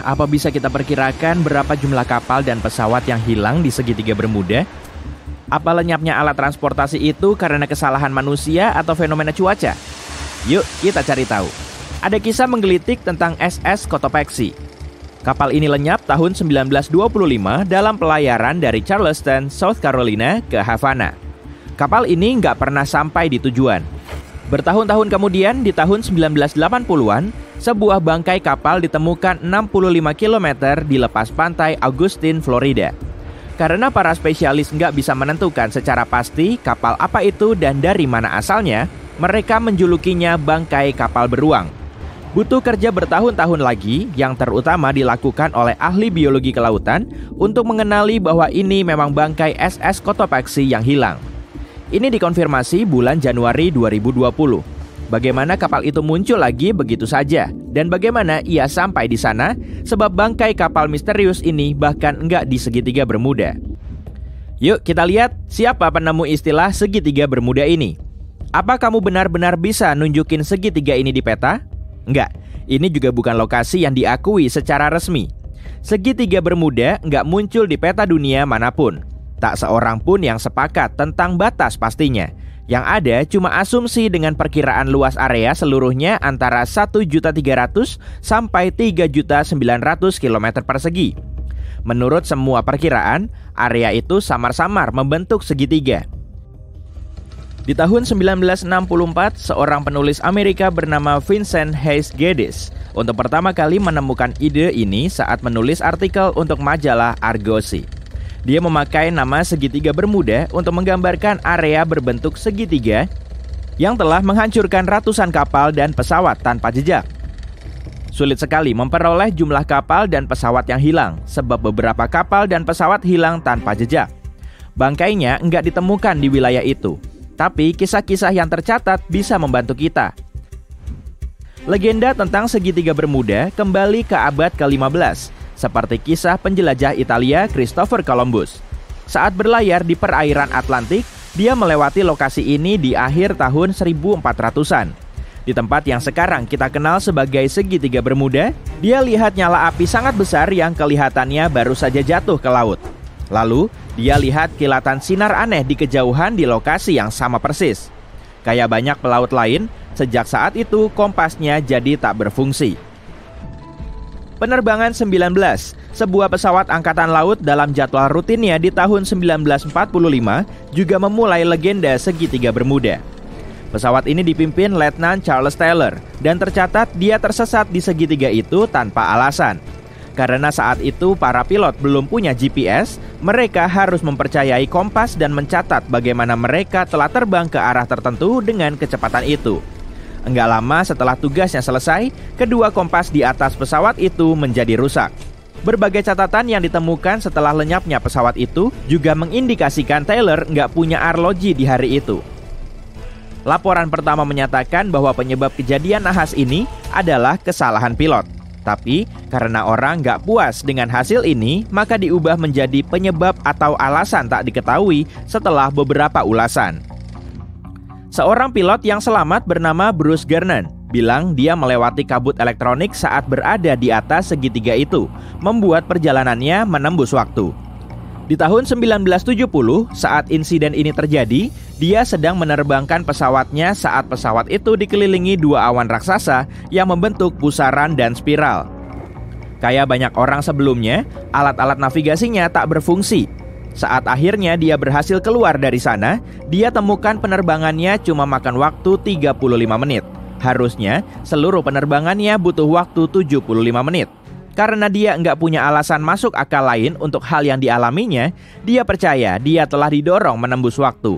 Apa bisa kita perkirakan berapa jumlah kapal dan pesawat yang hilang di segitiga Bermuda? Apa lenyapnya alat transportasi itu karena kesalahan manusia atau fenomena cuaca? Yuk kita cari tahu. Ada kisah menggelitik tentang SS Cotopaxi. Kapal ini lenyap tahun 1925 dalam pelayaran dari Charleston, South Carolina ke Havana. Kapal ini nggak pernah sampai di tujuan. Bertahun-tahun kemudian, di tahun 1980-an, sebuah bangkai kapal ditemukan 65 km di lepas pantai Augustine, Florida. Karena para spesialis nggak bisa menentukan secara pasti kapal apa itu dan dari mana asalnya, mereka menjulukinya bangkai kapal beruang. Butuh kerja bertahun-tahun lagi yang terutama dilakukan oleh ahli biologi kelautan untuk mengenali bahwa ini memang bangkai SS Cotopaxi yang hilang. Ini dikonfirmasi bulan Januari 2020. Bagaimana kapal itu muncul lagi begitu saja dan bagaimana ia sampai di sana sebab bangkai kapal misterius ini bahkan enggak di segitiga Bermuda. Yuk kita lihat siapa penemu istilah segitiga Bermuda ini. Apa kamu benar-benar bisa nunjukin segitiga ini di peta? Enggak, ini juga bukan lokasi yang diakui secara resmi. Segitiga Bermuda enggak muncul di peta dunia manapun. Tak seorang pun yang sepakat tentang batas pastinya. Yang ada cuma asumsi dengan perkiraan luas area seluruhnya antara 1.300.000 sampai 3.900.000 km persegi. Menurut semua perkiraan, area itu samar-samar membentuk segitiga. Di tahun 1964, seorang penulis Amerika bernama Vincent Hayes Geddes untuk pertama kali menemukan ide ini saat menulis artikel untuk majalah Argosy. Dia memakai nama segitiga Bermuda untuk menggambarkan area berbentuk segitiga yang telah menghancurkan ratusan kapal dan pesawat tanpa jejak. Sulit sekali memperoleh jumlah kapal dan pesawat yang hilang sebab beberapa kapal dan pesawat hilang tanpa jejak. Bangkainya enggak ditemukan di wilayah itu. Tapi kisah-kisah yang tercatat bisa membantu kita. Legenda tentang segitiga Bermuda kembali ke abad ke-15, seperti kisah penjelajah Italia Christopher Columbus. Saat berlayar di perairan Atlantik, dia melewati lokasi ini di akhir tahun 1400-an. Di tempat yang sekarang kita kenal sebagai segitiga Bermuda, dia lihat nyala api sangat besar yang kelihatannya baru saja jatuh ke laut. Lalu, dia lihat kilatan sinar aneh di kejauhan di lokasi yang sama persis. Kayak banyak pelaut lain, sejak saat itu kompasnya jadi tak berfungsi. Penerbangan 19, sebuah pesawat angkatan laut dalam jadwal rutinnya di tahun 1945 juga memulai legenda segitiga Bermuda. Pesawat ini dipimpin Letnan Charles Taylor dan tercatat dia tersesat di segitiga itu tanpa alasan. Karena saat itu para pilot belum punya GPS, mereka harus mempercayai kompas dan mencatat bagaimana mereka telah terbang ke arah tertentu dengan kecepatan itu. Enggak lama setelah tugasnya selesai, kedua kompas di atas pesawat itu menjadi rusak. Berbagai catatan yang ditemukan setelah lenyapnya pesawat itu juga mengindikasikan Taylor nggak punya arloji di hari itu. Laporan pertama menyatakan bahwa penyebab kejadian nahas ini adalah kesalahan pilot. Tapi karena orang nggak puas dengan hasil ini, maka diubah menjadi penyebab atau alasan tak diketahui setelah beberapa ulasan. Seorang pilot yang selamat bernama Bruce Gernon bilang dia melewati kabut elektronik saat berada di atas segitiga itu, membuat perjalanannya menembus waktu. Di tahun 1970, saat insiden ini terjadi, dia sedang menerbangkan pesawatnya saat pesawat itu dikelilingi dua awan raksasa yang membentuk pusaran dan spiral. Kayak banyak orang sebelumnya, alat-alat navigasinya tak berfungsi. Saat akhirnya dia berhasil keluar dari sana, dia temukan penerbangannya cuma makan waktu 35 menit. Harusnya seluruh penerbangannya butuh waktu 75 menit. Karena dia nggak punya alasan masuk akal lain untuk hal yang dialaminya, dia percaya dia telah didorong menembus waktu.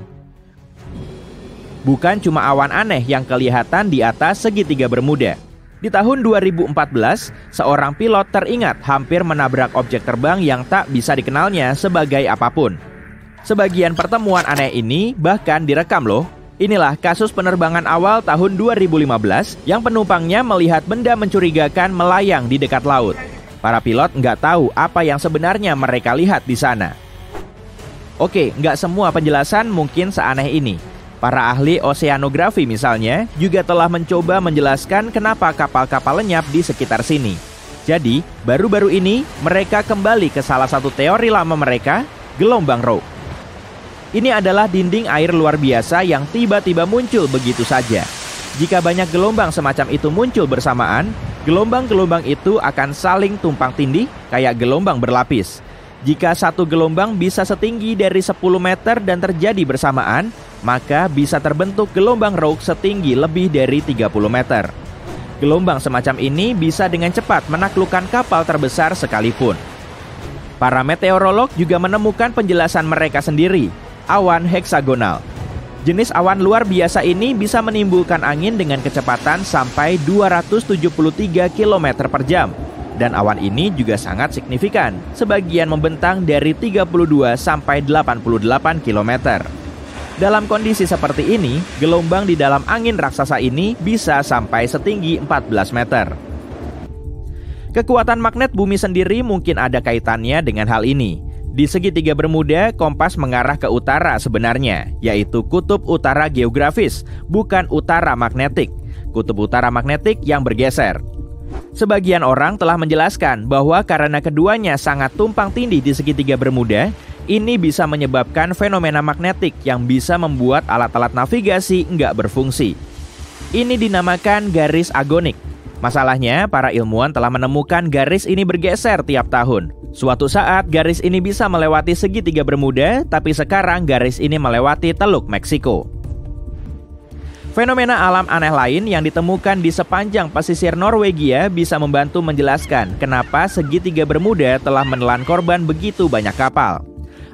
Bukan cuma awan aneh yang kelihatan di atas segitiga Bermuda. Di tahun 2014, seorang pilot teringat hampir menabrak objek terbang yang tak bisa dikenalnya sebagai apapun. Sebagian pertemuan aneh ini bahkan direkam loh. Inilah kasus penerbangan awal tahun 2015 yang penumpangnya melihat benda mencurigakan melayang di dekat laut. Para pilot nggak tahu apa yang sebenarnya mereka lihat di sana. Oke, nggak semua penjelasan mungkin seaneh ini. Para ahli oseanografi misalnya juga telah mencoba menjelaskan kenapa kapal-kapal lenyap di sekitar sini. Jadi, baru-baru ini mereka kembali ke salah satu teori lama mereka, gelombang Rogue. Ini adalah dinding air luar biasa yang tiba-tiba muncul begitu saja. Jika banyak gelombang semacam itu muncul bersamaan, gelombang-gelombang itu akan saling tumpang tindih kayak gelombang berlapis. Jika satu gelombang bisa setinggi dari 10 meter dan terjadi bersamaan, maka bisa terbentuk gelombang Rogue setinggi lebih dari 30 meter. Gelombang semacam ini bisa dengan cepat menaklukkan kapal terbesar sekalipun. Para meteorolog juga menemukan penjelasan mereka sendiri, awan heksagonal. Jenis awan luar biasa ini bisa menimbulkan angin dengan kecepatan sampai 273 km per jam. Dan awan ini juga sangat signifikan, sebagian membentang dari 32 sampai 88 km. Dalam kondisi seperti ini, gelombang di dalam angin raksasa ini bisa sampai setinggi 14 meter. Kekuatan magnet bumi sendiri mungkin ada kaitannya dengan hal ini. Di segitiga Bermuda, kompas mengarah ke utara sebenarnya, yaitu kutub utara geografis, bukan utara magnetik. Kutub utara magnetik yang bergeser. Sebagian orang telah menjelaskan bahwa karena keduanya sangat tumpang tindih di segitiga Bermuda, ini bisa menyebabkan fenomena magnetik yang bisa membuat alat-alat navigasi nggak berfungsi. Ini dinamakan garis agonik. Masalahnya, para ilmuwan telah menemukan garis ini bergeser tiap tahun. Suatu saat, garis ini bisa melewati segitiga Bermuda, tapi sekarang garis ini melewati Teluk Meksiko. Fenomena alam aneh lain yang ditemukan di sepanjang pesisir Norwegia bisa membantu menjelaskan kenapa segitiga Bermuda telah menelan korban begitu banyak kapal.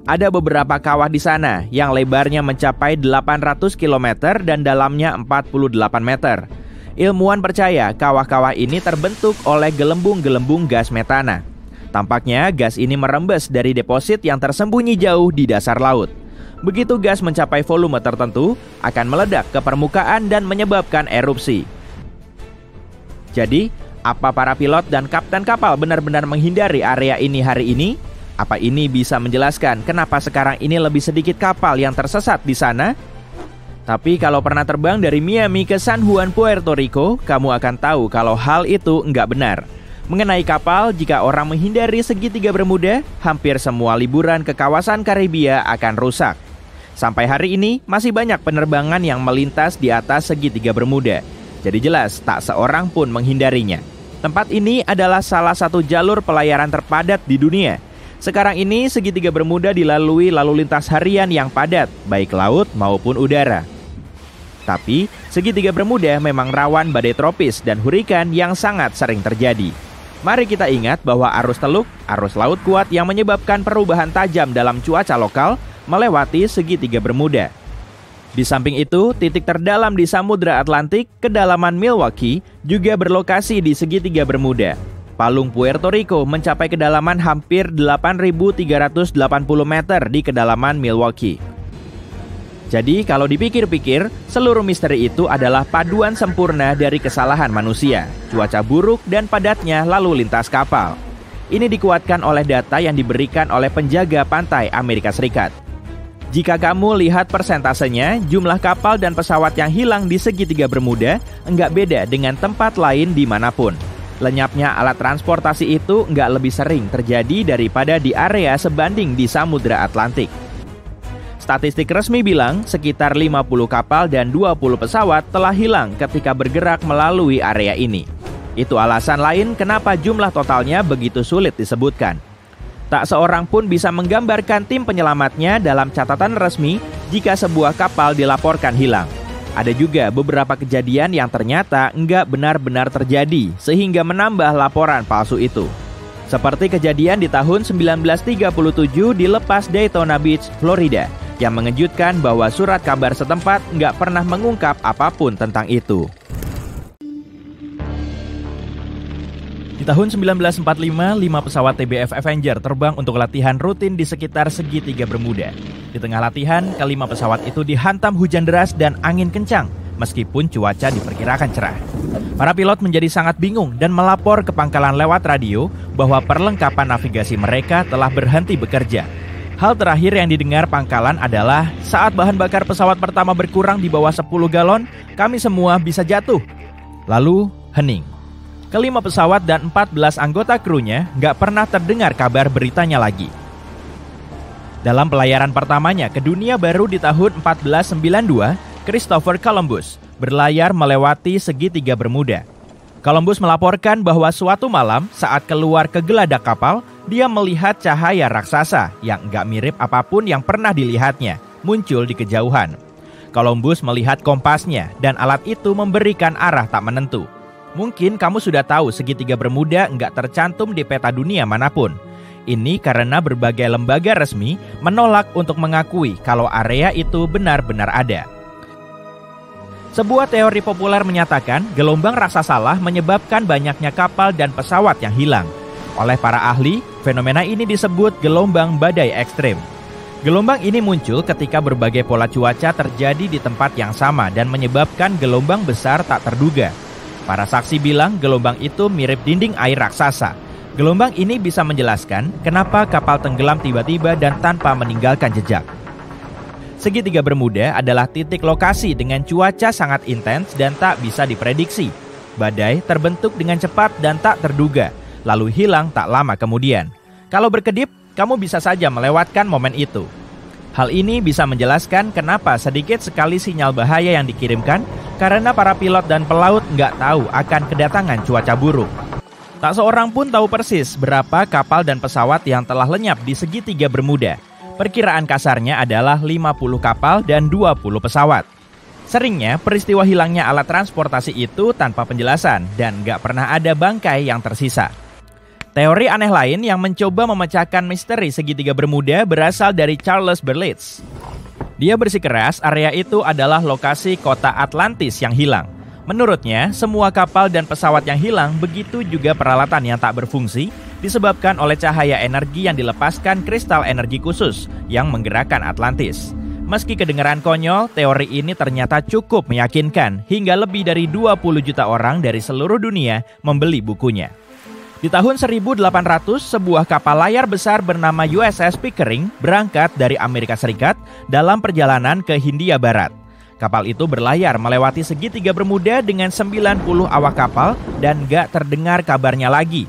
Ada beberapa kawah di sana yang lebarnya mencapai 800 km dan dalamnya 48 meter. Ilmuwan percaya kawah-kawah ini terbentuk oleh gelembung-gelembung gas metana. Tampaknya gas ini merembes dari deposit yang tersembunyi jauh di dasar laut. Begitu gas mencapai volume tertentu, akan meledak ke permukaan dan menyebabkan erupsi. Jadi, apa para pilot dan kapten kapal benar-benar menghindari area ini hari ini? Apa ini bisa menjelaskan kenapa sekarang ini lebih sedikit kapal yang tersesat di sana? Tapi kalau pernah terbang dari Miami ke San Juan, Puerto Rico, kamu akan tahu kalau hal itu nggak benar. Mengenai kapal, jika orang menghindari segitiga Bermuda, hampir semua liburan ke kawasan Karibia akan rusak. Sampai hari ini, masih banyak penerbangan yang melintas di atas segitiga Bermuda. Jadi jelas, tak seorang pun menghindarinya. Tempat ini adalah salah satu jalur pelayaran terpadat di dunia. Sekarang ini segitiga Bermuda dilalui lalu lintas harian yang padat, baik laut maupun udara. Tapi, segitiga Bermuda memang rawan badai tropis dan hurikan yang sangat sering terjadi. Mari kita ingat bahwa arus teluk, arus laut kuat yang menyebabkan perubahan tajam dalam cuaca lokal melewati segitiga Bermuda. Di samping itu, titik terdalam di Samudra Atlantik, kedalaman Milwaukee, juga berlokasi di segitiga Bermuda. Palung Puerto Rico mencapai kedalaman hampir 8.380 meter di kedalaman Milwaukee. Jadi kalau dipikir-pikir, seluruh misteri itu adalah paduan sempurna dari kesalahan manusia, cuaca buruk dan padatnya lalu lintas kapal. Ini dikuatkan oleh data yang diberikan oleh penjaga pantai Amerika Serikat. Jika kamu lihat persentasenya, jumlah kapal dan pesawat yang hilang di segitiga Bermuda enggak beda dengan tempat lain dimanapun. Lenyapnya alat transportasi itu nggak lebih sering terjadi daripada di area sebanding di Samudra Atlantik. Statistik resmi bilang sekitar 50 kapal dan 20 pesawat telah hilang ketika bergerak melalui area ini. Itu alasan lain kenapa jumlah totalnya begitu sulit disebutkan. Tak seorang pun bisa menggambarkan tim penyelamatnya dalam catatan resmi jika sebuah kapal dilaporkan hilang. Ada juga beberapa kejadian yang ternyata nggak benar-benar terjadi sehingga menambah laporan palsu itu. Seperti kejadian di tahun 1937 di lepas Daytona Beach, Florida, yang mengejutkan bahwa surat kabar setempat nggak pernah mengungkap apapun tentang itu. Di tahun 1945, 5 pesawat TBF Avenger terbang untuk latihan rutin di sekitar segitiga Bermuda. Di tengah latihan, kelima pesawat itu dihantam hujan deras dan angin kencang, meskipun cuaca diperkirakan cerah. Para pilot menjadi sangat bingung dan melapor ke pangkalan lewat radio bahwa perlengkapan navigasi mereka telah berhenti bekerja. Hal terakhir yang didengar pangkalan adalah saat bahan bakar pesawat pertama berkurang di bawah 10 galon, kami semua bisa jatuh. Lalu, hening. Kelima pesawat dan 14 anggota krunya nggak pernah terdengar kabar beritanya lagi. Dalam pelayaran pertamanya ke dunia baru di tahun 1492, Christopher Columbus berlayar melewati segitiga Bermuda. Columbus melaporkan bahwa suatu malam saat keluar ke geladak kapal, dia melihat cahaya raksasa yang nggak mirip apapun yang pernah dilihatnya muncul di kejauhan. Columbus melihat kompasnya dan alat itu memberikan arah tak menentu. Mungkin kamu sudah tahu segitiga Bermuda nggak tercantum di peta dunia manapun. Ini karena berbagai lembaga resmi menolak untuk mengakui kalau area itu benar-benar ada. Sebuah teori populer menyatakan gelombang raksasalah menyebabkan banyaknya kapal dan pesawat yang hilang. Oleh para ahli, fenomena ini disebut gelombang badai ekstrim. Gelombang ini muncul ketika berbagai pola cuaca terjadi di tempat yang sama dan menyebabkan gelombang besar tak terduga. Para saksi bilang gelombang itu mirip dinding air raksasa. Gelombang ini bisa menjelaskan kenapa kapal tenggelam tiba-tiba dan tanpa meninggalkan jejak. Segitiga Bermuda adalah titik lokasi dengan cuaca sangat intens dan tak bisa diprediksi. Badai terbentuk dengan cepat dan tak terduga, lalu hilang tak lama kemudian. Kalau berkedip, kamu bisa saja melewatkan momen itu. Hal ini bisa menjelaskan kenapa sedikit sekali sinyal bahaya yang dikirimkan karena para pilot dan pelaut nggak tahu akan kedatangan cuaca buruk. Tak seorang pun tahu persis berapa kapal dan pesawat yang telah lenyap di segitiga Bermuda. Perkiraan kasarnya adalah 50 kapal dan 20 pesawat. Seringnya peristiwa hilangnya alat transportasi itu tanpa penjelasan dan nggak pernah ada bangkai yang tersisa. Teori aneh lain yang mencoba memecahkan misteri segitiga Bermuda berasal dari Charles Berlitz. Dia bersikeras area itu adalah lokasi kota Atlantis yang hilang. Menurutnya, semua kapal dan pesawat yang hilang, begitu juga peralatan yang tak berfungsi, disebabkan oleh cahaya energi yang dilepaskan kristal energi khusus yang menggerakkan Atlantis. Meski kedengaran konyol, teori ini ternyata cukup meyakinkan hingga lebih dari 20 juta orang dari seluruh dunia membeli bukunya. Di tahun 1800, sebuah kapal layar besar bernama USS Pickering berangkat dari Amerika Serikat dalam perjalanan ke Hindia Barat. Kapal itu berlayar melewati segitiga Bermuda dengan 90 awak kapal dan gak terdengar kabarnya lagi.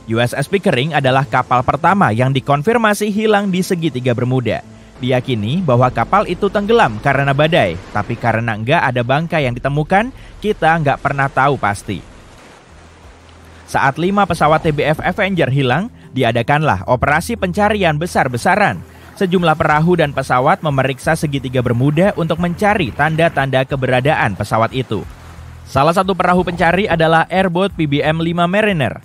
USS Pickering adalah kapal pertama yang dikonfirmasi hilang di segitiga Bermuda. Diyakini bahwa kapal itu tenggelam karena badai, tapi karena nggak ada bangkai yang ditemukan, kita nggak pernah tahu pasti. Saat 5 pesawat TBF Avenger hilang, diadakanlah operasi pencarian besar-besaran. Sejumlah perahu dan pesawat memeriksa segitiga Bermuda untuk mencari tanda-tanda keberadaan pesawat itu. Salah satu perahu pencari adalah airboat PBM-5 Mariner.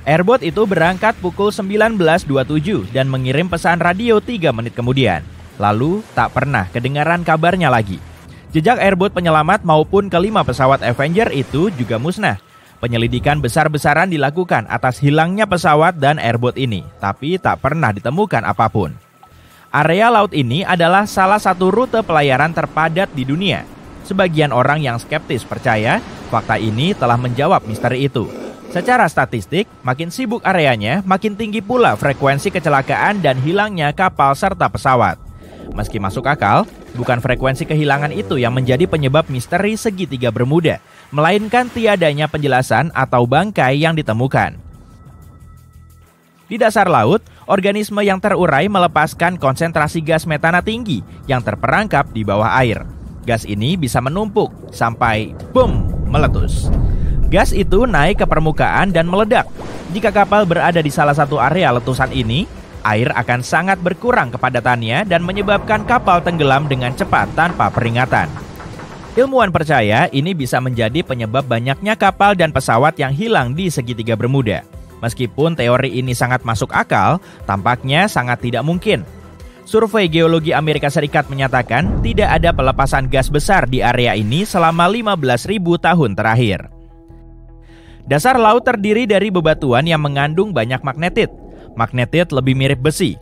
Airboat itu berangkat pukul 19.27 dan mengirim pesan radio 3 menit kemudian. Lalu tak pernah kedengaran kabarnya lagi. Jejak airboat penyelamat maupun kelima pesawat Avenger itu juga musnah. Penyelidikan besar-besaran dilakukan atas hilangnya pesawat dan airboat ini, tapi tak pernah ditemukan apapun. Area laut ini adalah salah satu rute pelayaran terpadat di dunia. Sebagian orang yang skeptis percaya fakta ini telah menjawab misteri itu. Secara statistik, makin sibuk areanya, makin tinggi pula frekuensi kecelakaan dan hilangnya kapal serta pesawat. Meski masuk akal, bukan frekuensi kehilangan itu yang menjadi penyebab misteri segitiga Bermuda, melainkan tiadanya penjelasan atau bangkai yang ditemukan. Di dasar laut, organisme yang terurai melepaskan konsentrasi gas metana tinggi yang terperangkap di bawah air. Gas ini bisa menumpuk sampai boom, meletus. Gas itu naik ke permukaan dan meledak. Jika kapal berada di salah satu area letusan ini, air akan sangat berkurang kepadatannya dan menyebabkan kapal tenggelam dengan cepat tanpa peringatan. Ilmuwan percaya ini bisa menjadi penyebab banyaknya kapal dan pesawat yang hilang di segitiga Bermuda. Meskipun teori ini sangat masuk akal, tampaknya sangat tidak mungkin. Survei Geologi Amerika Serikat menyatakan tidak ada pelepasan gas besar di area ini selama 15.000 tahun terakhir. Dasar laut terdiri dari bebatuan yang mengandung banyak magnetit. Magnetit lebih mirip besi.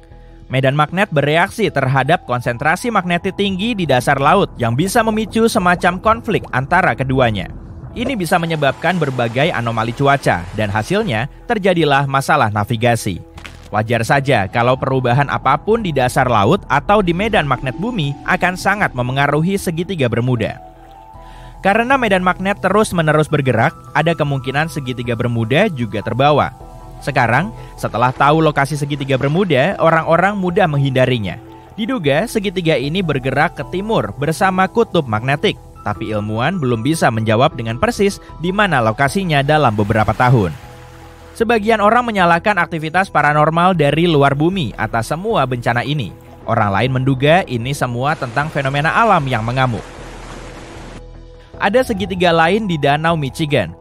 Medan magnet bereaksi terhadap konsentrasi magnetit tinggi di dasar laut yang bisa memicu semacam konflik antara keduanya. Ini bisa menyebabkan berbagai anomali cuaca dan hasilnya terjadilah masalah navigasi. Wajar saja kalau perubahan apapun di dasar laut atau di medan magnet bumi akan sangat memengaruhi segitiga Bermuda. Karena medan magnet terus-menerus bergerak, ada kemungkinan segitiga Bermuda juga terbawa. Sekarang, setelah tahu lokasi segitiga Bermuda, orang-orang mudah menghindarinya. Diduga segitiga ini bergerak ke timur bersama kutub magnetik, tapi ilmuwan belum bisa menjawab dengan persis di mana lokasinya dalam beberapa tahun. Sebagian orang menyalahkan aktivitas paranormal dari luar bumi atas semua bencana ini. Orang lain menduga ini semua tentang fenomena alam yang mengamuk. Ada segitiga lain di Danau Michigan.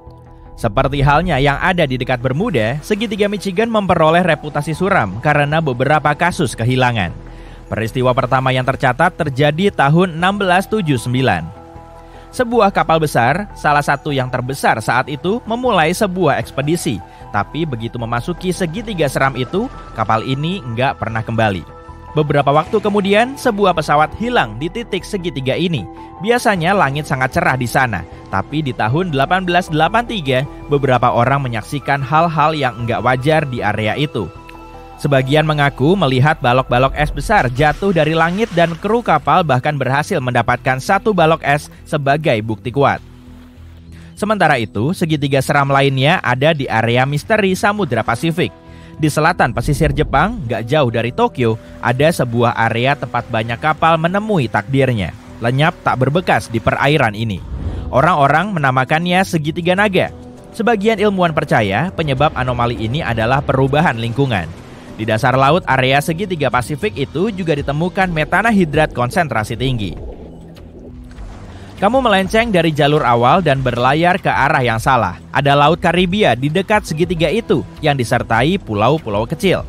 Seperti halnya yang ada di dekat Bermuda, segitiga Michigan memperoleh reputasi suram karena beberapa kasus kehilangan. Peristiwa pertama yang tercatat terjadi tahun 1679. Sebuah kapal besar, salah satu yang terbesar saat itu, memulai sebuah ekspedisi. Tapi begitu memasuki segitiga seram itu, kapal ini nggak pernah kembali. Beberapa waktu kemudian, sebuah pesawat hilang di titik segitiga ini. Biasanya langit sangat cerah di sana, tapi di tahun 1883, beberapa orang menyaksikan hal-hal yang enggak wajar di area itu. Sebagian mengaku melihat balok-balok es besar jatuh dari langit dan kru kapal bahkan berhasil mendapatkan satu balok es sebagai bukti kuat. Sementara itu, segitiga seram lainnya ada di area misteri Samudra Pasifik. Di selatan pesisir Jepang, gak jauh dari Tokyo, ada sebuah area tempat banyak kapal menemui takdirnya. Lenyap tak berbekas di perairan ini. Orang-orang menamakannya segitiga naga. Sebagian ilmuwan percaya penyebab anomali ini adalah perubahan lingkungan. Di dasar laut area segitiga Pasifik itu juga ditemukan metanahidrat konsentrasi tinggi. Kamu melenceng dari jalur awal dan berlayar ke arah yang salah. Ada Laut Karibia di dekat segitiga itu yang disertai pulau-pulau kecil.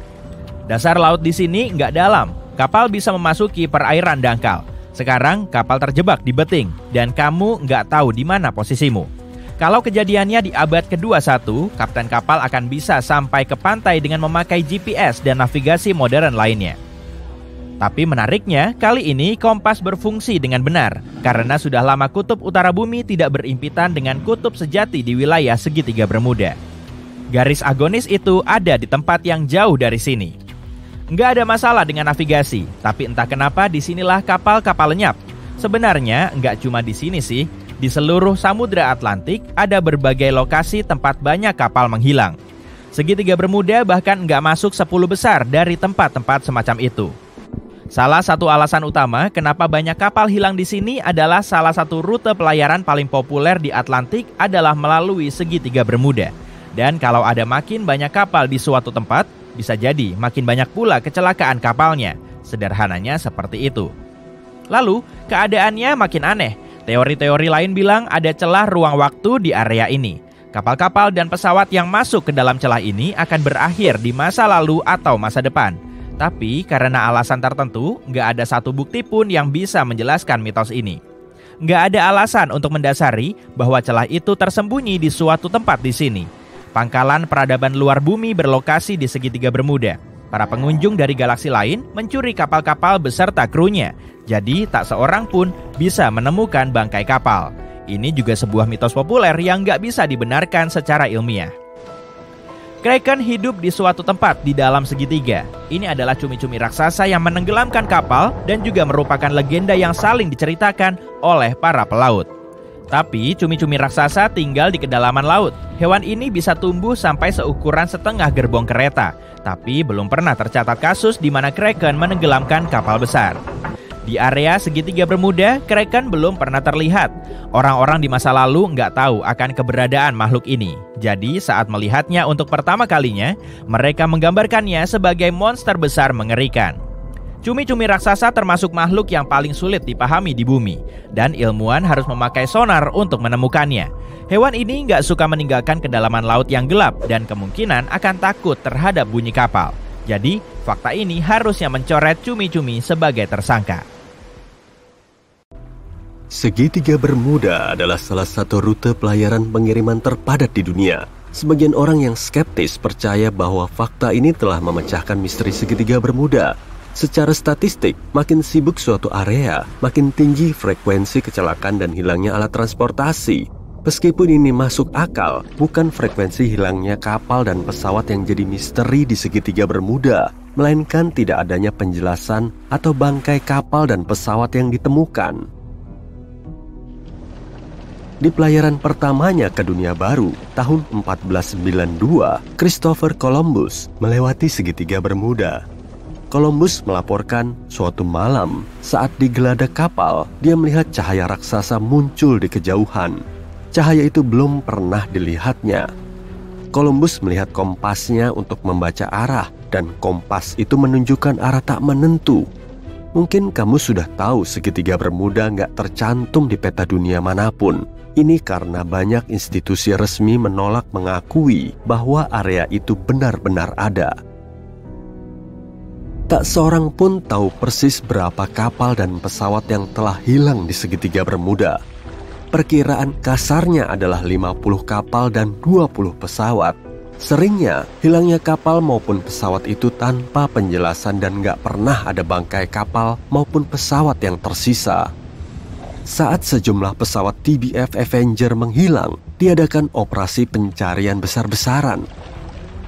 Dasar laut di sini nggak dalam. Kapal bisa memasuki perairan dangkal. Sekarang kapal terjebak di beting dan kamu nggak tahu di mana posisimu. Kalau kejadiannya di abad ke-21, kapten kapal akan bisa sampai ke pantai dengan memakai GPS dan navigasi modern lainnya. Tapi menariknya, kali ini kompas berfungsi dengan benar, karena sudah lama kutub utara bumi tidak berimpitan dengan kutub sejati di wilayah segitiga Bermuda. Garis agonis itu ada di tempat yang jauh dari sini. Nggak ada masalah dengan navigasi, tapi entah kenapa disinilah kapal-kapal lenyap. Sebenarnya nggak cuma di sini sih, di seluruh Samudra Atlantik ada berbagai lokasi tempat banyak kapal menghilang. Segitiga Bermuda bahkan nggak masuk 10 besar dari tempat-tempat semacam itu. Salah satu alasan utama kenapa banyak kapal hilang di sini adalah salah satu rute pelayaran paling populer di Atlantik adalah melalui segitiga Bermuda. Dan kalau ada makin banyak kapal di suatu tempat, bisa jadi makin banyak pula kecelakaan kapalnya. Sederhananya seperti itu. Lalu, keadaannya makin aneh. Teori-teori lain bilang ada celah ruang waktu di area ini. Kapal-kapal dan pesawat yang masuk ke dalam celah ini akan berakhir di masa lalu atau masa depan. Tapi karena alasan tertentu, nggak ada satu bukti pun yang bisa menjelaskan mitos ini. Nggak ada alasan untuk mendasari bahwa celah itu tersembunyi di suatu tempat di sini. Pangkalan peradaban luar bumi berlokasi di segitiga Bermuda. Para pengunjung dari galaksi lain mencuri kapal-kapal beserta krunya. Jadi tak seorang pun bisa menemukan bangkai kapal. Ini juga sebuah mitos populer yang nggak bisa dibenarkan secara ilmiah. Kraken hidup di suatu tempat di dalam segitiga. Ini adalah cumi-cumi raksasa yang menenggelamkan kapal dan juga merupakan legenda yang saling diceritakan oleh para pelaut. Tapi cumi-cumi raksasa tinggal di kedalaman laut. Hewan ini bisa tumbuh sampai seukuran setengah gerbong kereta. Tapi belum pernah tercatat kasus di mana kraken menenggelamkan kapal besar. Di area segitiga Bermuda, kraken belum pernah terlihat. Orang-orang di masa lalu nggak tahu akan keberadaan makhluk ini. Jadi saat melihatnya untuk pertama kalinya, mereka menggambarkannya sebagai monster besar mengerikan. Cumi-cumi raksasa termasuk makhluk yang paling sulit dipahami di bumi. Dan ilmuwan harus memakai sonar untuk menemukannya. Hewan ini nggak suka meninggalkan kedalaman laut yang gelap dan kemungkinan akan takut terhadap bunyi kapal. Jadi, fakta ini harusnya mencoret cumi-cumi sebagai tersangka. Segitiga Bermuda adalah salah satu rute pelayaran pengiriman terpadat di dunia. Sebagian orang yang skeptis percaya bahwa fakta ini telah memecahkan misteri segitiga Bermuda. Secara statistik, makin sibuk suatu area, makin tinggi frekuensi kecelakaan dan hilangnya alat transportasi. Meskipun ini masuk akal, bukan frekuensi hilangnya kapal dan pesawat yang jadi misteri di segitiga Bermuda, melainkan tidak adanya penjelasan atau bangkai kapal dan pesawat yang ditemukan. Di pelayaran pertamanya ke dunia baru, tahun 1492, Christopher Columbus melewati segitiga Bermuda. Columbus melaporkan suatu malam saat di geladak kapal, dia melihat cahaya raksasa muncul di kejauhan. Cahaya itu belum pernah dilihatnya. Columbus melihat kompasnya untuk membaca arah, dan kompas itu menunjukkan arah tak menentu. Mungkin kamu sudah tahu segitiga Bermuda nggak tercantum di peta dunia manapun. Ini karena banyak institusi resmi menolak mengakui bahwa area itu benar-benar ada. Tak seorang pun tahu persis berapa kapal dan pesawat yang telah hilang di segitiga Bermuda. Perkiraan kasarnya adalah 50 kapal dan 20 pesawat. Seringnya, hilangnya kapal maupun pesawat itu tanpa penjelasan dan nggak pernah ada bangkai kapal maupun pesawat yang tersisa. Saat sejumlah pesawat TBF Avenger menghilang, diadakan operasi pencarian besar-besaran.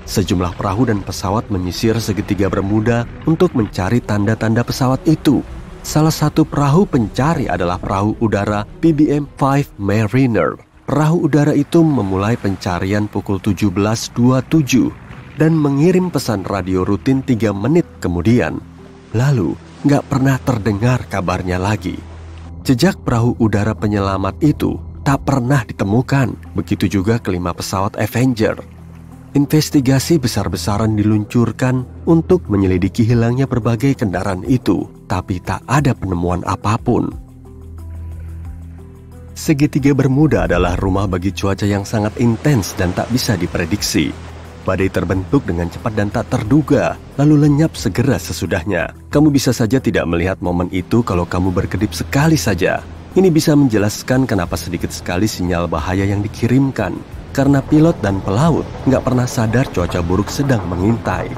Sejumlah perahu dan pesawat menyisir segitiga Bermuda untuk mencari tanda-tanda pesawat itu. Salah satu perahu pencari adalah perahu udara PBM-5 Mariner. Perahu udara itu memulai pencarian pukul 17.27 dan mengirim pesan radio rutin 3 menit kemudian. Lalu, nggak pernah terdengar kabarnya lagi. Jejak perahu udara penyelamat itu tak pernah ditemukan, begitu juga kelima pesawat Avenger. Investigasi besar-besaran diluncurkan untuk menyelidiki hilangnya berbagai kendaraan itu, tapi tak ada penemuan apapun. Segitiga Bermuda adalah rumah bagi cuaca yang sangat intens dan tak bisa diprediksi. Badai terbentuk dengan cepat dan tak terduga, lalu lenyap segera sesudahnya. Kamu bisa saja tidak melihat momen itu kalau kamu berkedip sekali saja. Ini bisa menjelaskan kenapa sedikit sekali sinyal bahaya yang dikirimkan, karena pilot dan pelaut nggak pernah sadar cuaca buruk sedang mengintai.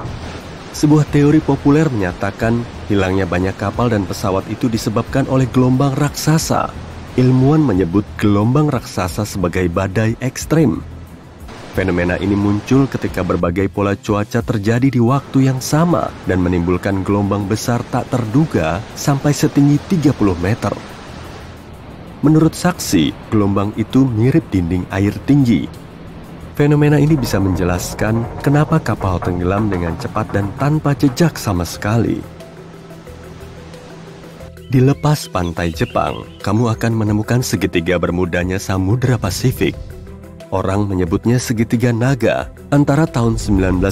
Sebuah teori populer menyatakan hilangnya banyak kapal dan pesawat itu disebabkan oleh gelombang raksasa. Ilmuwan menyebut gelombang raksasa sebagai badai ekstrem. Fenomena ini muncul ketika berbagai pola cuaca terjadi di waktu yang sama dan menimbulkan gelombang besar tak terduga sampai setinggi 30 meter. Menurut saksi, gelombang itu mirip dinding air tinggi. Fenomena ini bisa menjelaskan kenapa kapal tenggelam dengan cepat dan tanpa jejak sama sekali. Di lepas pantai Jepang, kamu akan menemukan segitiga Bermudanya Samudra Pasifik. Orang menyebutnya segitiga naga. Antara tahun 1950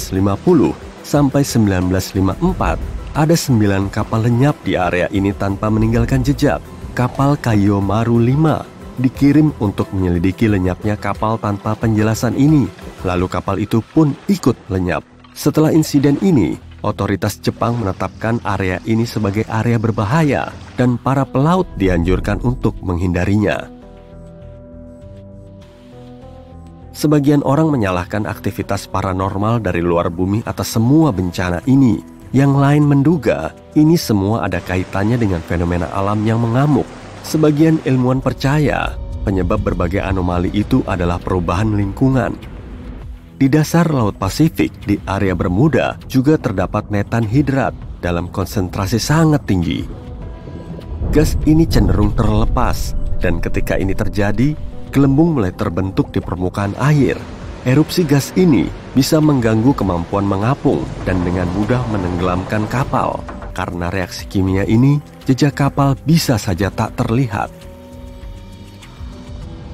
sampai 1954, ada 9 kapal lenyap di area ini tanpa meninggalkan jejak. Kapal Kaiomaru 5 dikirim untuk menyelidiki lenyapnya kapal tanpa penjelasan ini. Lalu kapal itu pun ikut lenyap. Setelah insiden ini, otoritas Jepang menetapkan area ini sebagai area berbahaya dan para pelaut dianjurkan untuk menghindarinya. Sebagian orang menyalahkan aktivitas paranormal dari luar bumi atas semua bencana ini. Yang lain menduga ini semua ada kaitannya dengan fenomena alam yang mengamuk. Sebagian ilmuwan percaya penyebab berbagai anomali itu adalah perubahan lingkungan. Di dasar Laut Pasifik di area Bermuda juga terdapat metan hidrat dalam konsentrasi sangat tinggi. Gas ini cenderung terlepas dan ketika ini terjadi, gelembung mulai terbentuk di permukaan air. Erupsi gas ini bisa mengganggu kemampuan mengapung dan dengan mudah menenggelamkan kapal. Karena reaksi kimia ini, jejak kapal bisa saja tak terlihat.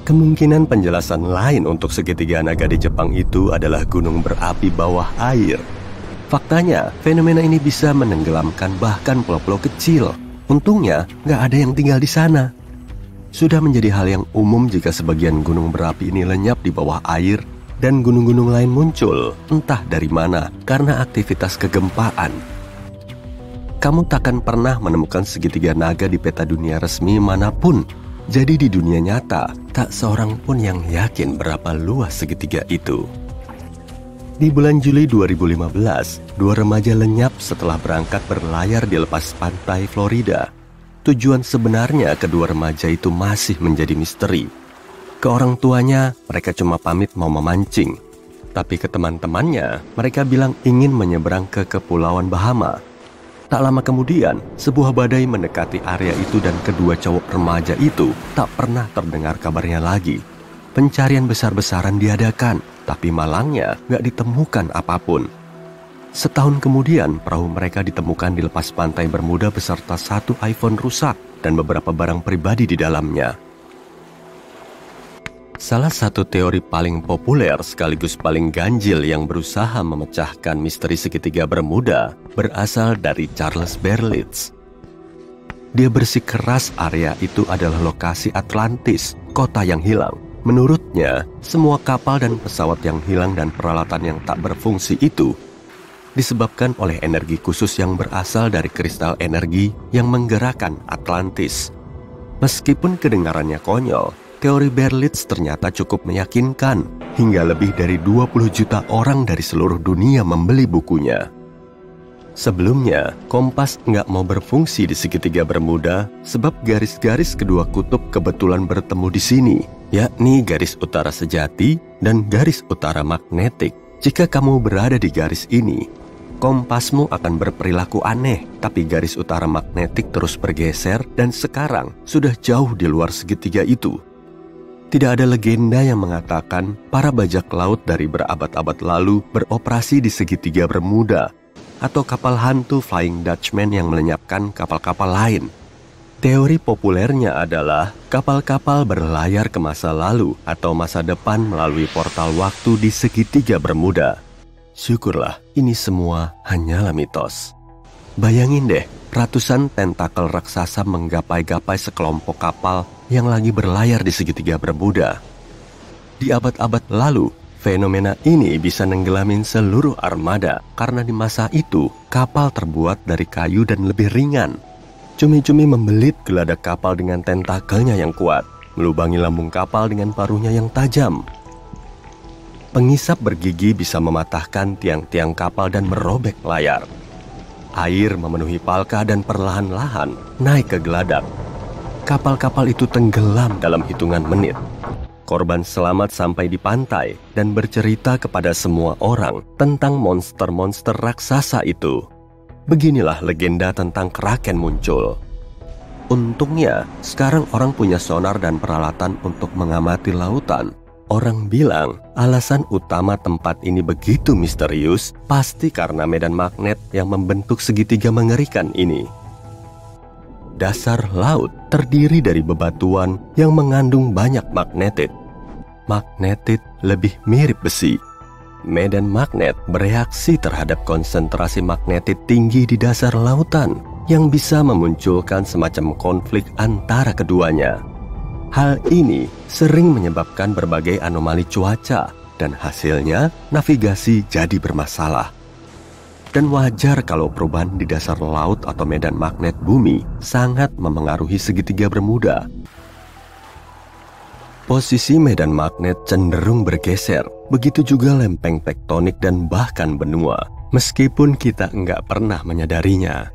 Kemungkinan penjelasan lain untuk segitiga naga di Jepang itu adalah gunung berapi bawah air. Faktanya, fenomena ini bisa menenggelamkan bahkan pulau-pulau kecil. Untungnya, nggak ada yang tinggal di sana. Sudah menjadi hal yang umum jika sebagian gunung berapi ini lenyap di bawah air dan gunung-gunung lain muncul, entah dari mana, karena aktivitas kegempaan. Kamu takkan pernah menemukan segitiga naga di peta dunia resmi manapun. Jadi di dunia nyata, tak seorang pun yang yakin berapa luas segitiga itu. Di bulan Juli 2015, 2 remaja lenyap setelah berangkat berlayar di lepas pantai Florida. Tujuan sebenarnya kedua remaja itu masih menjadi misteri. Ke orang tuanya, mereka cuma pamit mau memancing. Tapi ke teman-temannya, mereka bilang ingin menyeberang ke Kepulauan Bahama. Tak lama kemudian, sebuah badai mendekati area itu dan kedua cowok remaja itu tak pernah terdengar kabarnya lagi. Pencarian besar-besaran diadakan, tapi malangnya nggak ditemukan apapun. Setahun kemudian, perahu mereka ditemukan di lepas pantai Bermuda beserta satu iPhone rusak dan beberapa barang pribadi di dalamnya. Salah satu teori paling populer sekaligus paling ganjil yang berusaha memecahkan misteri segitiga Bermuda berasal dari Charles Berlitz. Dia bersikeras area itu adalah lokasi Atlantis, kota yang hilang. Menurutnya, semua kapal dan pesawat yang hilang dan peralatan yang tak berfungsi itu disebabkan oleh energi khusus yang berasal dari kristal energi yang menggerakkan Atlantis. Meskipun kedengarannya konyol, teori Berlitz ternyata cukup meyakinkan, hingga lebih dari 20 juta orang dari seluruh dunia membeli bukunya. Sebelumnya, kompas nggak mau berfungsi di segitiga Bermuda sebab garis-garis kedua kutub kebetulan bertemu di sini, yakni garis utara sejati dan garis utara magnetik. Jika kamu berada di garis ini, kompasmu akan berperilaku aneh, tapi garis utara magnetik terus bergeser dan sekarang sudah jauh di luar segitiga itu. Tidak ada legenda yang mengatakan para bajak laut dari berabad-abad lalu beroperasi di segitiga Bermuda, atau kapal hantu Flying Dutchman yang melenyapkan kapal-kapal lain. Teori populernya adalah kapal-kapal berlayar ke masa lalu atau masa depan melalui portal waktu di segitiga Bermuda. Syukurlah, ini semua hanyalah mitos. Bayangin deh, ratusan tentakel raksasa menggapai-gapai sekelompok kapal yang lagi berlayar di segitiga Bermuda. Di abad-abad lalu, fenomena ini bisa nenggelamin seluruh armada karena di masa itu kapal terbuat dari kayu dan lebih ringan. Cumi-cumi membelit geladak kapal dengan tentakelnya yang kuat, melubangi lambung kapal dengan paruhnya yang tajam. Pengisap bergigi bisa mematahkan tiang-tiang kapal dan merobek layar. Air memenuhi palka dan perlahan-lahan naik ke geladak. Kapal-kapal itu tenggelam dalam hitungan menit. Korban selamat sampai di pantai dan bercerita kepada semua orang tentang monster-monster raksasa itu. Beginilah legenda tentang Kraken muncul. Untungnya, sekarang orang punya sonar dan peralatan untuk mengamati lautan. Orang bilang alasan utama tempat ini begitu misterius pasti karena medan magnet yang membentuk segitiga mengerikan ini. Dasar laut terdiri dari bebatuan yang mengandung banyak magnetit. Magnetit lebih mirip besi. Medan magnet bereaksi terhadap konsentrasi magnetit tinggi di dasar lautan yang bisa memunculkan semacam konflik antara keduanya. Hal ini sering menyebabkan berbagai anomali cuaca dan hasilnya navigasi jadi bermasalah. Dan wajar kalau perubahan di dasar laut atau medan magnet bumi sangat memengaruhi segitiga Bermuda. Posisi medan magnet cenderung bergeser, begitu juga lempeng tektonik dan bahkan benua, meskipun kita nggak pernah menyadarinya.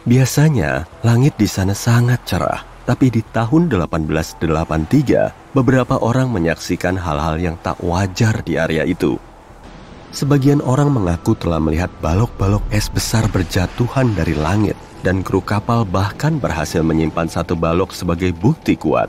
Biasanya, langit di sana sangat cerah, tapi di tahun 1883, beberapa orang menyaksikan hal-hal yang tak wajar di area itu. Sebagian orang mengaku telah melihat balok-balok es besar berjatuhan dari langit, dan kru kapal bahkan berhasil menyimpan satu balok sebagai bukti kuat.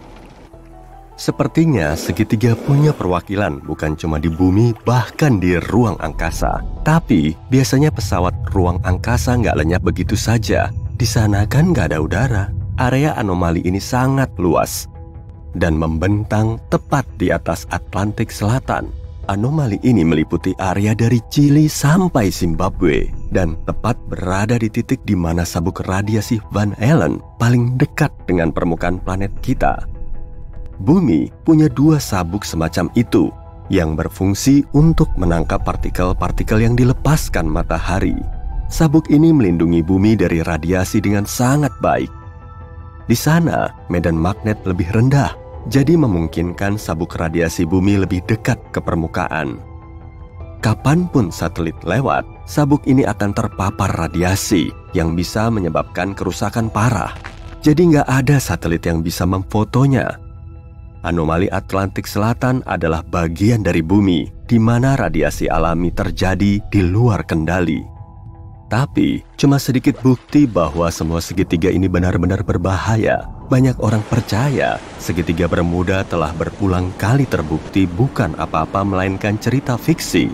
Sepertinya segitiga punya perwakilan bukan cuma di bumi, bahkan di ruang angkasa. Tapi biasanya pesawat ruang angkasa nggak lenyap begitu saja. Di sana kan nggak ada udara. Area anomali ini sangat luas dan membentang tepat di atas Atlantik Selatan. Anomali ini meliputi area dari Chili sampai Zimbabwe dan tepat berada di titik di mana sabuk radiasi Van Allen paling dekat dengan permukaan planet kita. Bumi punya dua sabuk semacam itu yang berfungsi untuk menangkap partikel-partikel yang dilepaskan matahari. Sabuk ini melindungi bumi dari radiasi dengan sangat baik. Di sana, medan magnet lebih rendah, jadi memungkinkan sabuk radiasi bumi lebih dekat ke permukaan. Kapanpun satelit lewat, sabuk ini akan terpapar radiasi yang bisa menyebabkan kerusakan parah. Jadi nggak ada satelit yang bisa memfotonya. Anomali Atlantik Selatan adalah bagian dari bumi, di mana radiasi alami terjadi di luar kendali. Tapi, cuma sedikit bukti bahwa semua segitiga ini benar-benar berbahaya. Banyak orang percaya segitiga Bermuda telah berulang kali terbukti bukan apa-apa melainkan cerita fiksi.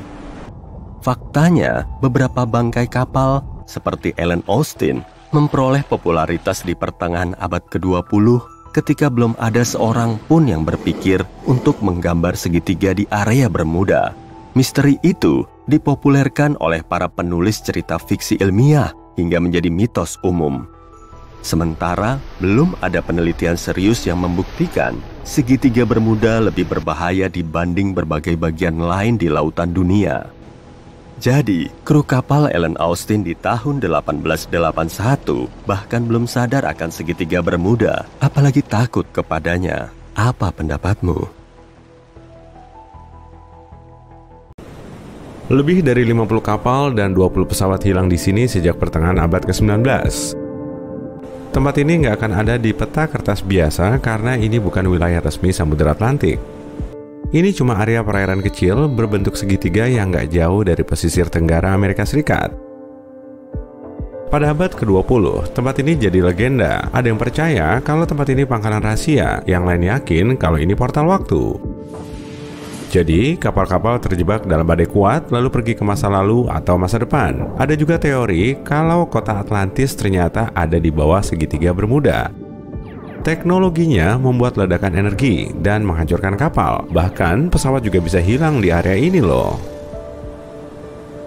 Faktanya, beberapa bangkai kapal seperti Ellen Austin memperoleh popularitas di pertengahan abad ke-20 ketika belum ada seorang pun yang berpikir untuk menggambar segitiga di area Bermuda. Misteri itu dipopulerkan oleh para penulis cerita fiksi ilmiah hingga menjadi mitos umum. Sementara belum ada penelitian serius yang membuktikan segitiga Bermuda lebih berbahaya dibanding berbagai bagian lain di lautan dunia. Jadi, kru kapal Ellen Austin di tahun 1881 bahkan belum sadar akan segitiga Bermuda, apalagi takut kepadanya. Apa pendapatmu? Lebih dari 50 kapal dan 20 pesawat hilang di sini sejak pertengahan abad ke-19. Tempat ini nggak akan ada di peta kertas biasa karena ini bukan wilayah resmi Samudra Atlantik. Ini cuma area perairan kecil berbentuk segitiga yang nggak jauh dari pesisir tenggara Amerika Serikat. Pada abad ke-20, tempat ini jadi legenda. Ada yang percaya kalau tempat ini pangkalan rahasia, yang lain yakin kalau ini portal waktu. Jadi, kapal-kapal terjebak dalam badai kuat lalu pergi ke masa lalu atau masa depan. Ada juga teori kalau kota Atlantis ternyata ada di bawah segitiga Bermuda. Teknologinya membuat ledakan energi dan menghancurkan kapal. Bahkan pesawat juga bisa hilang di area ini loh.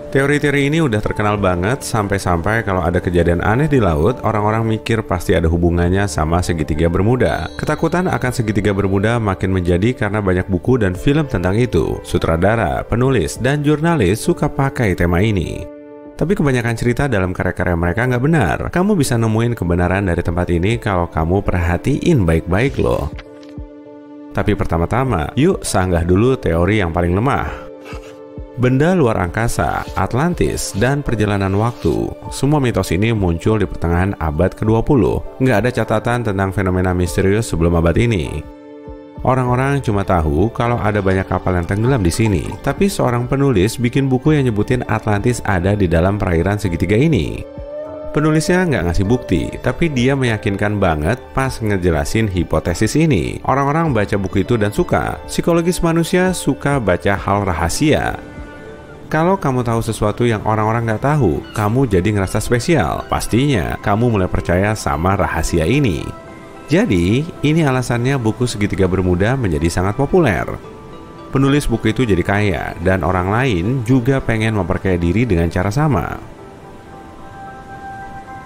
Teori-teori ini udah terkenal banget sampai-sampai kalau ada kejadian aneh di laut, orang-orang mikir pasti ada hubungannya sama segitiga Bermuda. Ketakutan akan segitiga Bermuda makin menjadi karena banyak buku dan film tentang itu. Sutradara, penulis, dan jurnalis suka pakai tema ini. Tapi kebanyakan cerita dalam karya-karya mereka nggak benar. Kamu bisa nemuin kebenaran dari tempat ini kalau kamu perhatiin baik-baik loh. Tapi pertama-tama, yuk sanggah dulu teori yang paling lemah. Benda luar angkasa, Atlantis, dan perjalanan waktu. Semua mitos ini muncul di pertengahan abad ke-20. Nggak ada catatan tentang fenomena misterius sebelum abad ini. Orang-orang cuma tahu kalau ada banyak kapal yang tenggelam di sini. Tapi seorang penulis bikin buku yang nyebutin Atlantis ada di dalam perairan segitiga ini. Penulisnya nggak ngasih bukti, tapi dia meyakinkan banget pas ngejelasin hipotesis ini. Orang-orang baca buku itu dan suka. Psikologis manusia suka baca hal rahasia. Kalau kamu tahu sesuatu yang orang-orang nggak tahu, kamu jadi ngerasa spesial. Pastinya, kamu mulai percaya sama rahasia ini. Jadi, ini alasannya buku Segitiga Bermuda menjadi sangat populer. Penulis buku itu jadi kaya, dan orang lain juga pengen memperkaya diri dengan cara sama.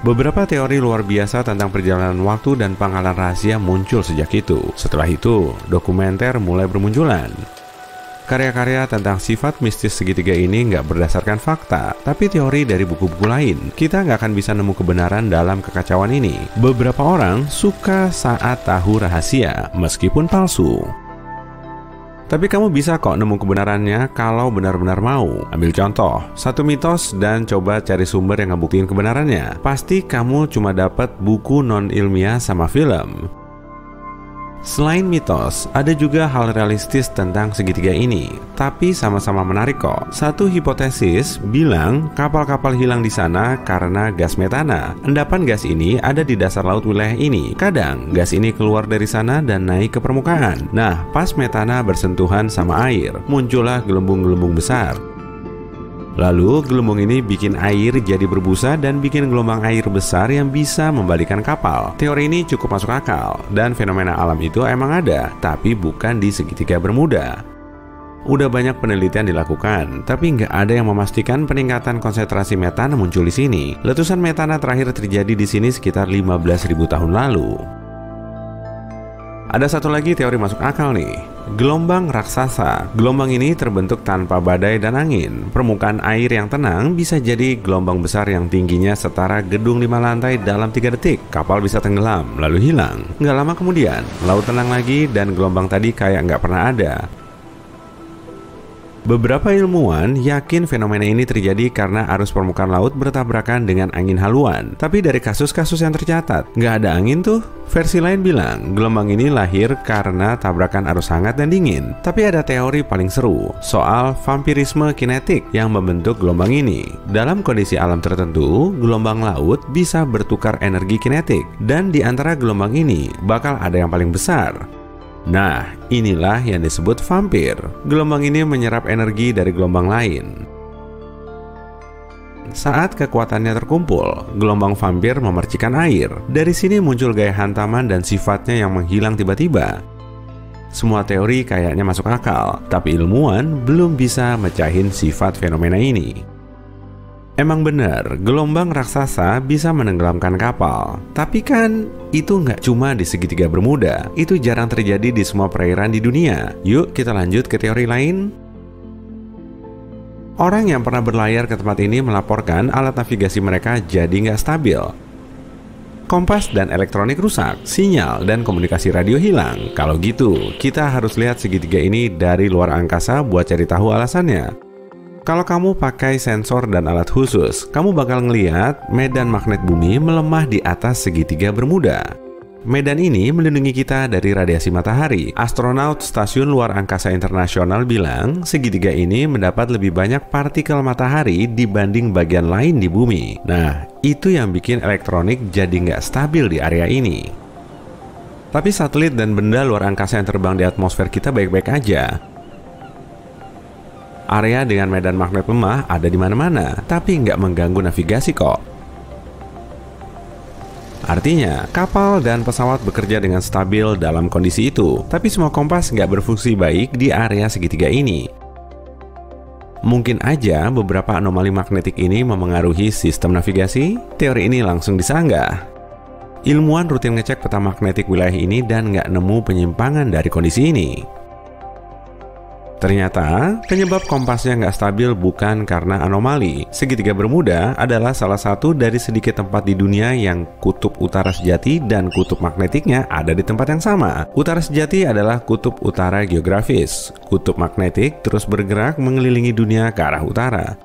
Beberapa teori luar biasa tentang perjalanan waktu dan pangkalan rahasia muncul sejak itu. Setelah itu, dokumenter mulai bermunculan. Karya-karya tentang sifat mistis segitiga ini nggak berdasarkan fakta, tapi teori dari buku-buku lain. Kita nggak akan bisa nemu kebenaran dalam kekacauan ini. Beberapa orang suka saat tahu rahasia, meskipun palsu. Tapi kamu bisa kok nemu kebenarannya kalau benar-benar mau. Ambil contoh, satu mitos dan coba cari sumber yang ngebuktiin kebenarannya. Pasti kamu cuma dapat buku non-ilmiah sama film. Selain mitos, ada juga hal realistis tentang segitiga ini, tapi sama-sama menarik kok. Satu hipotesis bilang kapal-kapal hilang di sana karena gas metana. Endapan gas ini ada di dasar laut wilayah ini. Kadang gas ini keluar dari sana dan naik ke permukaan. Nah, pas metana bersentuhan sama air, muncullah gelembung-gelembung besar. Lalu gelembung ini bikin air jadi berbusa dan bikin gelombang air besar yang bisa membalikkan kapal. Teori ini cukup masuk akal, dan fenomena alam itu emang ada, tapi bukan di segitiga Bermuda. Udah banyak penelitian dilakukan, tapi nggak ada yang memastikan peningkatan konsentrasi metana muncul di sini. Letusan metana terakhir terjadi di sini sekitar 15.000 tahun lalu. Ada satu lagi teori masuk akal nih, gelombang raksasa. Gelombang ini terbentuk tanpa badai dan angin. Permukaan air yang tenang bisa jadi gelombang besar yang tingginya setara gedung 5 lantai dalam 3 detik. Kapal bisa tenggelam, lalu hilang. Nggak lama kemudian, laut tenang lagi dan gelombang tadi kayak nggak pernah ada. Beberapa ilmuwan yakin fenomena ini terjadi karena arus permukaan laut bertabrakan dengan angin haluan. Tapi dari kasus-kasus yang tercatat, nggak ada angin tuh. Versi lain bilang, gelombang ini lahir karena tabrakan arus hangat dan dingin. Tapi ada teori paling seru, soal vampirisme kinetik yang membentuk gelombang ini. Dalam kondisi alam tertentu, gelombang laut bisa bertukar energi kinetik. Dan di antara gelombang ini, bakal ada yang paling besar. Nah, inilah yang disebut vampir. Gelombang ini menyerap energi dari gelombang lain. Saat kekuatannya terkumpul, gelombang vampir memercikan air. Dari sini muncul gaya hantaman dan sifatnya yang menghilang tiba-tiba. Semua teori kayaknya masuk akal, tapi ilmuwan belum bisa mecahin sifat fenomena ini. Emang benar, gelombang raksasa bisa menenggelamkan kapal. Tapi kan, itu nggak cuma di segitiga Bermuda. Itu jarang terjadi di semua perairan di dunia. Yuk, kita lanjut ke teori lain. Orang yang pernah berlayar ke tempat ini melaporkan alat navigasi mereka jadi nggak stabil. Kompas dan elektronik rusak, sinyal dan komunikasi radio hilang. Kalau gitu, kita harus lihat segitiga ini dari luar angkasa buat cari tahu alasannya. Kalau kamu pakai sensor dan alat khusus, kamu bakal ngeliat medan magnet bumi melemah di atas segitiga Bermuda. Medan ini melindungi kita dari radiasi matahari. Astronaut Stasiun Luar Angkasa Internasional bilang, segitiga ini mendapat lebih banyak partikel matahari dibanding bagian lain di bumi. Nah, itu yang bikin elektronik jadi nggak stabil di area ini. Tapi satelit dan benda luar angkasa yang terbang di atmosfer kita baik-baik aja. Area dengan medan magnet lemah ada di mana-mana, tapi nggak mengganggu navigasi kok. Artinya, kapal dan pesawat bekerja dengan stabil dalam kondisi itu, tapi semua kompas nggak berfungsi baik di area segitiga ini. Mungkin aja beberapa anomali magnetik ini memengaruhi sistem navigasi. Teori ini langsung disanggah. Ilmuwan rutin ngecek peta magnetik wilayah ini dan nggak nemu penyimpangan dari kondisi ini. Ternyata, penyebab kompasnya nggak stabil bukan karena anomali. Segitiga Bermuda adalah salah satu dari sedikit tempat di dunia yang kutub utara sejati dan kutub magnetiknya ada di tempat yang sama. Utara sejati adalah kutub utara geografis. Kutub magnetik terus bergerak mengelilingi dunia ke arah utara.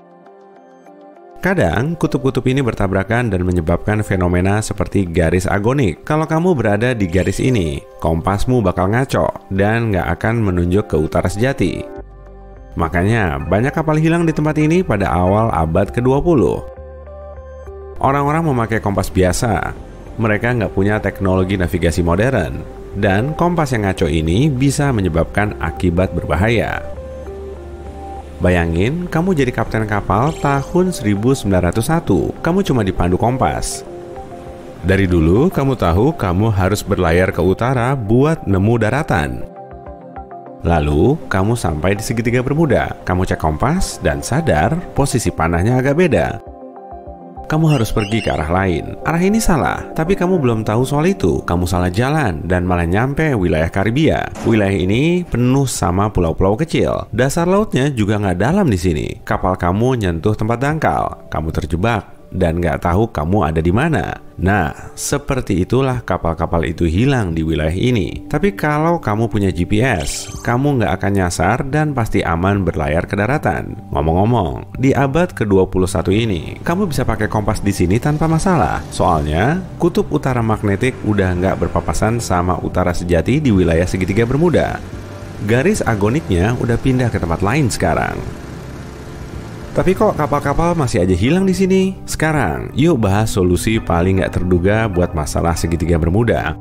Kadang, kutub-kutub ini bertabrakan dan menyebabkan fenomena seperti garis agonik. Kalau kamu berada di garis ini, kompasmu bakal ngaco dan nggak akan menunjuk ke utara sejati. Makanya, banyak kapal hilang di tempat ini pada awal abad ke-20. Orang-orang memakai kompas biasa. Mereka nggak punya teknologi navigasi modern. Dan kompas yang ngaco ini bisa menyebabkan akibat berbahaya. Bayangin, kamu jadi kapten kapal tahun 1901. Kamu cuma dipandu kompas. Dari dulu, kamu tahu kamu harus berlayar ke utara buat nemu daratan. Lalu, kamu sampai di segitiga Bermuda. Kamu cek kompas dan sadar posisi panahnya agak beda. Kamu harus pergi ke arah lain. Arah ini salah, tapi kamu belum tahu soal itu. Kamu salah jalan dan malah nyampe wilayah Karibia. Wilayah ini penuh sama pulau-pulau kecil. Dasar lautnya juga nggak dalam di sini. Kapal kamu nyentuh tempat dangkal. Kamu terjebak dan nggak tahu kamu ada di mana. Nah, seperti itulah kapal-kapal itu hilang di wilayah ini. Tapi kalau kamu punya GPS, kamu nggak akan nyasar dan pasti aman berlayar ke daratan. Ngomong-ngomong, di abad ke-21 ini, kamu bisa pakai kompas di sini tanpa masalah. Soalnya, kutub utara magnetik udah nggak berpapasan sama utara sejati di wilayah segitiga Bermuda. Garis agoniknya udah pindah ke tempat lain sekarang. Tapi kok kapal-kapal masih aja hilang di sini? Sekarang, yuk bahas solusi paling nggak terduga buat masalah segitiga Bermuda.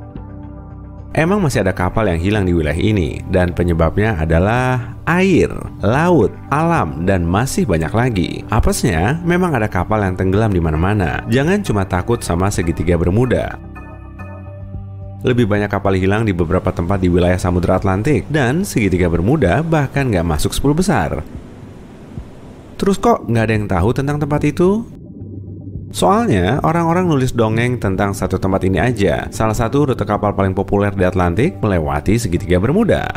Emang masih ada kapal yang hilang di wilayah ini, dan penyebabnya adalah air, laut, alam, dan masih banyak lagi. Apesnya, memang ada kapal yang tenggelam di mana-mana. Jangan cuma takut sama segitiga Bermuda. Lebih banyak kapal hilang di beberapa tempat di wilayah Samudra Atlantik, dan segitiga Bermuda bahkan nggak masuk 10 besar. Terus kok nggak ada yang tahu tentang tempat itu? Soalnya orang-orang nulis dongeng tentang satu tempat ini aja. Salah satu rute kapal paling populer di Atlantik melewati segitiga Bermuda.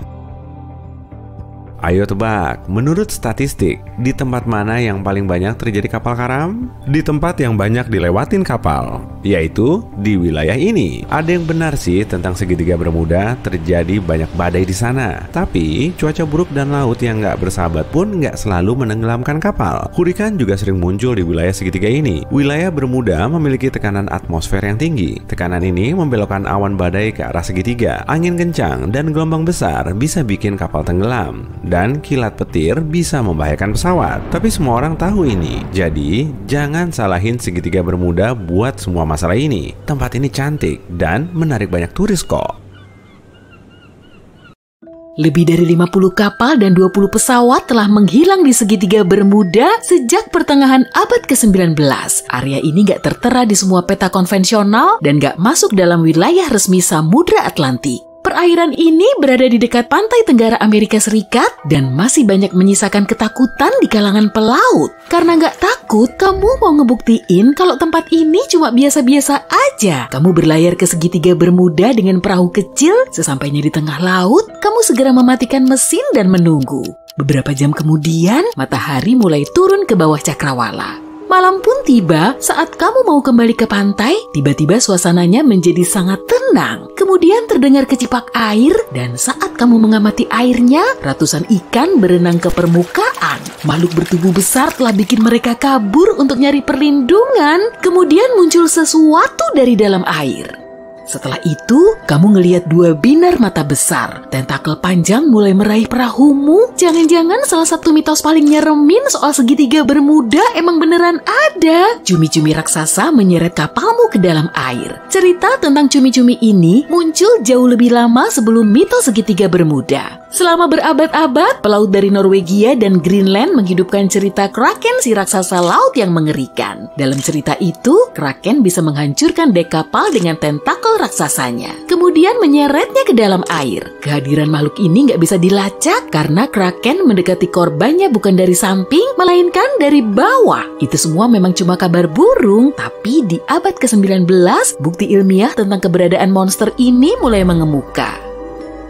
Ayo tebak, menurut statistik, di tempat mana yang paling banyak terjadi kapal karam? Di tempat yang banyak dilewatin kapal, yaitu di wilayah ini. Ada yang benar sih tentang segitiga Bermuda, terjadi banyak badai di sana. Tapi, cuaca buruk dan laut yang nggak bersahabat pun nggak selalu menenggelamkan kapal. Hurikan juga sering muncul di wilayah segitiga ini. Wilayah Bermuda memiliki tekanan atmosfer yang tinggi. Tekanan ini membelokkan awan badai ke arah segitiga. Angin kencang dan gelombang besar bisa bikin kapal tenggelam. Dan kilat petir bisa membahayakan pesawat. Tapi semua orang tahu ini. Jadi, jangan salahin segitiga Bermuda buat semua masalah ini. Tempat ini cantik dan menarik banyak turis kok. Lebih dari 50 kapal dan 20 pesawat telah menghilang di segitiga Bermuda sejak pertengahan abad ke-19. Area ini gak tertera di semua peta konvensional dan gak masuk dalam wilayah resmi Samudra Atlantik. Perairan ini berada di dekat pantai tenggara Amerika Serikat dan masih banyak menyisakan ketakutan di kalangan pelaut. Karena nggak takut, kamu mau ngebuktiin kalau tempat ini cuma biasa-biasa aja. Kamu berlayar ke segitiga Bermuda dengan perahu kecil, sesampainya di tengah laut, kamu segera mematikan mesin dan menunggu. Beberapa jam kemudian, matahari mulai turun ke bawah cakrawala. Malam pun tiba, saat kamu mau kembali ke pantai, tiba-tiba suasananya menjadi sangat tenang. Kemudian terdengar kecipak air, dan saat kamu mengamati airnya, ratusan ikan berenang ke permukaan. Makhluk bertubuh besar telah bikin mereka kabur untuk nyari perlindungan. Kemudian muncul sesuatu dari dalam air. Setelah itu, kamu ngelihat dua binar mata besar. Tentakel panjang mulai meraih perahumu. Jangan-jangan salah satu mitos paling nyeremin soal segitiga Bermuda emang beneran ada. Cumi-cumi raksasa menyeret kapalmu ke dalam air. Cerita tentang cumi-cumi ini muncul jauh lebih lama sebelum mitos segitiga Bermuda. Selama berabad-abad, pelaut dari Norwegia dan Greenland menghidupkan cerita Kraken, si raksasa laut yang mengerikan. Dalam cerita itu, Kraken bisa menghancurkan dek kapal dengan tentakel raksasanya, kemudian menyeretnya ke dalam air. Kehadiran makhluk ini nggak bisa dilacak karena Kraken mendekati korbannya bukan dari samping, melainkan dari bawah. Itu semua memang cuma kabar burung, tapi di abad ke-19, bukti ilmiah tentang keberadaan monster ini mulai mengemuka.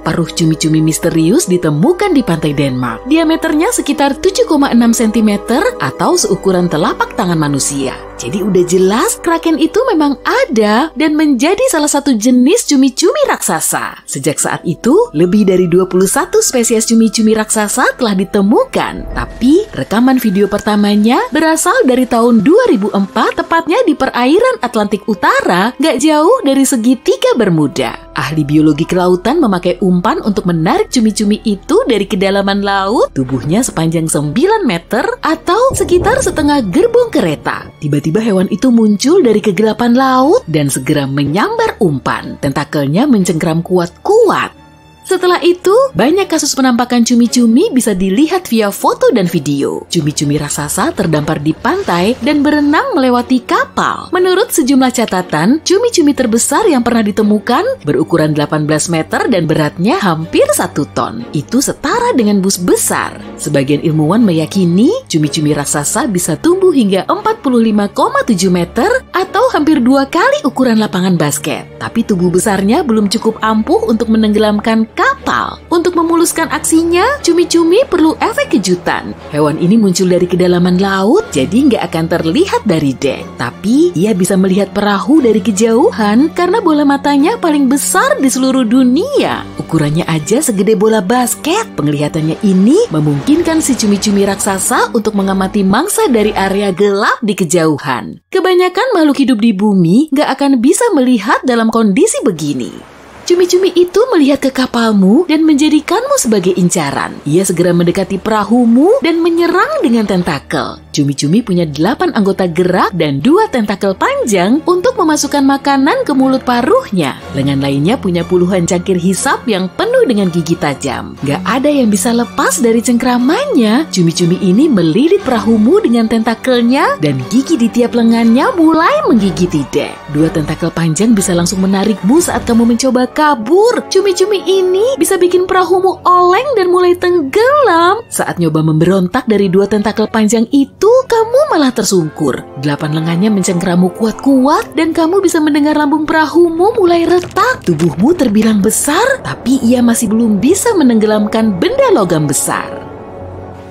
Paruh cumi-cumi misterius ditemukan di pantai Denmark. Diameternya sekitar 7,6 cm atau seukuran telapak tangan manusia. Jadi udah jelas Kraken itu memang ada dan menjadi salah satu jenis cumi-cumi raksasa. Sejak saat itu, lebih dari 21 spesies cumi-cumi raksasa telah ditemukan. Tapi rekaman video pertamanya berasal dari tahun 2004, tepatnya di perairan Atlantik Utara, gak jauh dari segitiga Bermuda. Ahli biologi kelautan memakai umpan untuk menarik cumi-cumi itu dari kedalaman laut. Tubuhnya sepanjang 9 meter atau sekitar setengah gerbong kereta. Tiba-tiba hewan itu muncul dari kegelapan laut dan segera menyambar umpan. Tentakelnya mencengkram kuat-kuat. Setelah itu, banyak kasus penampakan cumi-cumi bisa dilihat via foto dan video. Cumi-cumi raksasa terdampar di pantai dan berenang melewati kapal. Menurut sejumlah catatan, cumi-cumi terbesar yang pernah ditemukan berukuran 18 meter dan beratnya hampir 1 ton. Itu setara dengan bus besar. Sebagian ilmuwan meyakini cumi-cumi raksasa bisa tumbuh hingga 45,7 meter atau hampir 2 kali ukuran lapangan basket. Tapi tubuh besarnya belum cukup ampuh untuk menenggelamkan kapal. Untuk memuluskan aksinya, cumi-cumi perlu efek kejutan. Hewan ini muncul dari kedalaman laut, jadi nggak akan terlihat dari dek. Tapi, ia bisa melihat perahu dari kejauhan karena bola matanya paling besar di seluruh dunia. Ukurannya aja segede bola basket. Penglihatannya ini memungkinkan si cumi-cumi raksasa untuk mengamati mangsa dari area gelap di kejauhan. Kebanyakan makhluk hidup di bumi nggak akan bisa melihat dalam kondisi begini. Cumi-cumi itu melihat ke kapalmu dan menjadikanmu sebagai incaran. Ia segera mendekati perahumu dan menyerang dengan tentakel. Cumi-cumi punya 8 anggota gerak dan 2 tentakel panjang untuk memasukkan makanan ke mulut paruhnya. Lengan lainnya punya puluhan cangkir hisap yang penuh dengan gigi tajam. Gak ada yang bisa lepas dari cengkramannya. Cumi-cumi ini melilit perahumu dengan tentakelnya dan gigi di tiap lengannya mulai menggigiti dek. 2 tentakel panjang bisa langsung menarikmu saat kamu mencoba kabur. Cumi-cumi ini bisa bikin perahumu oleng dan mulai tenggelam. Saat nyoba memberontak dari 2 tentakel panjang itu, kamu malah tersungkur. 8 lengannya mencengkrammu kuat-kuat dan kamu bisa mendengar lambung perahumu mulai retak. Tubuhmu terbilang besar, tapi ia masih belum bisa menenggelamkan benda logam besar.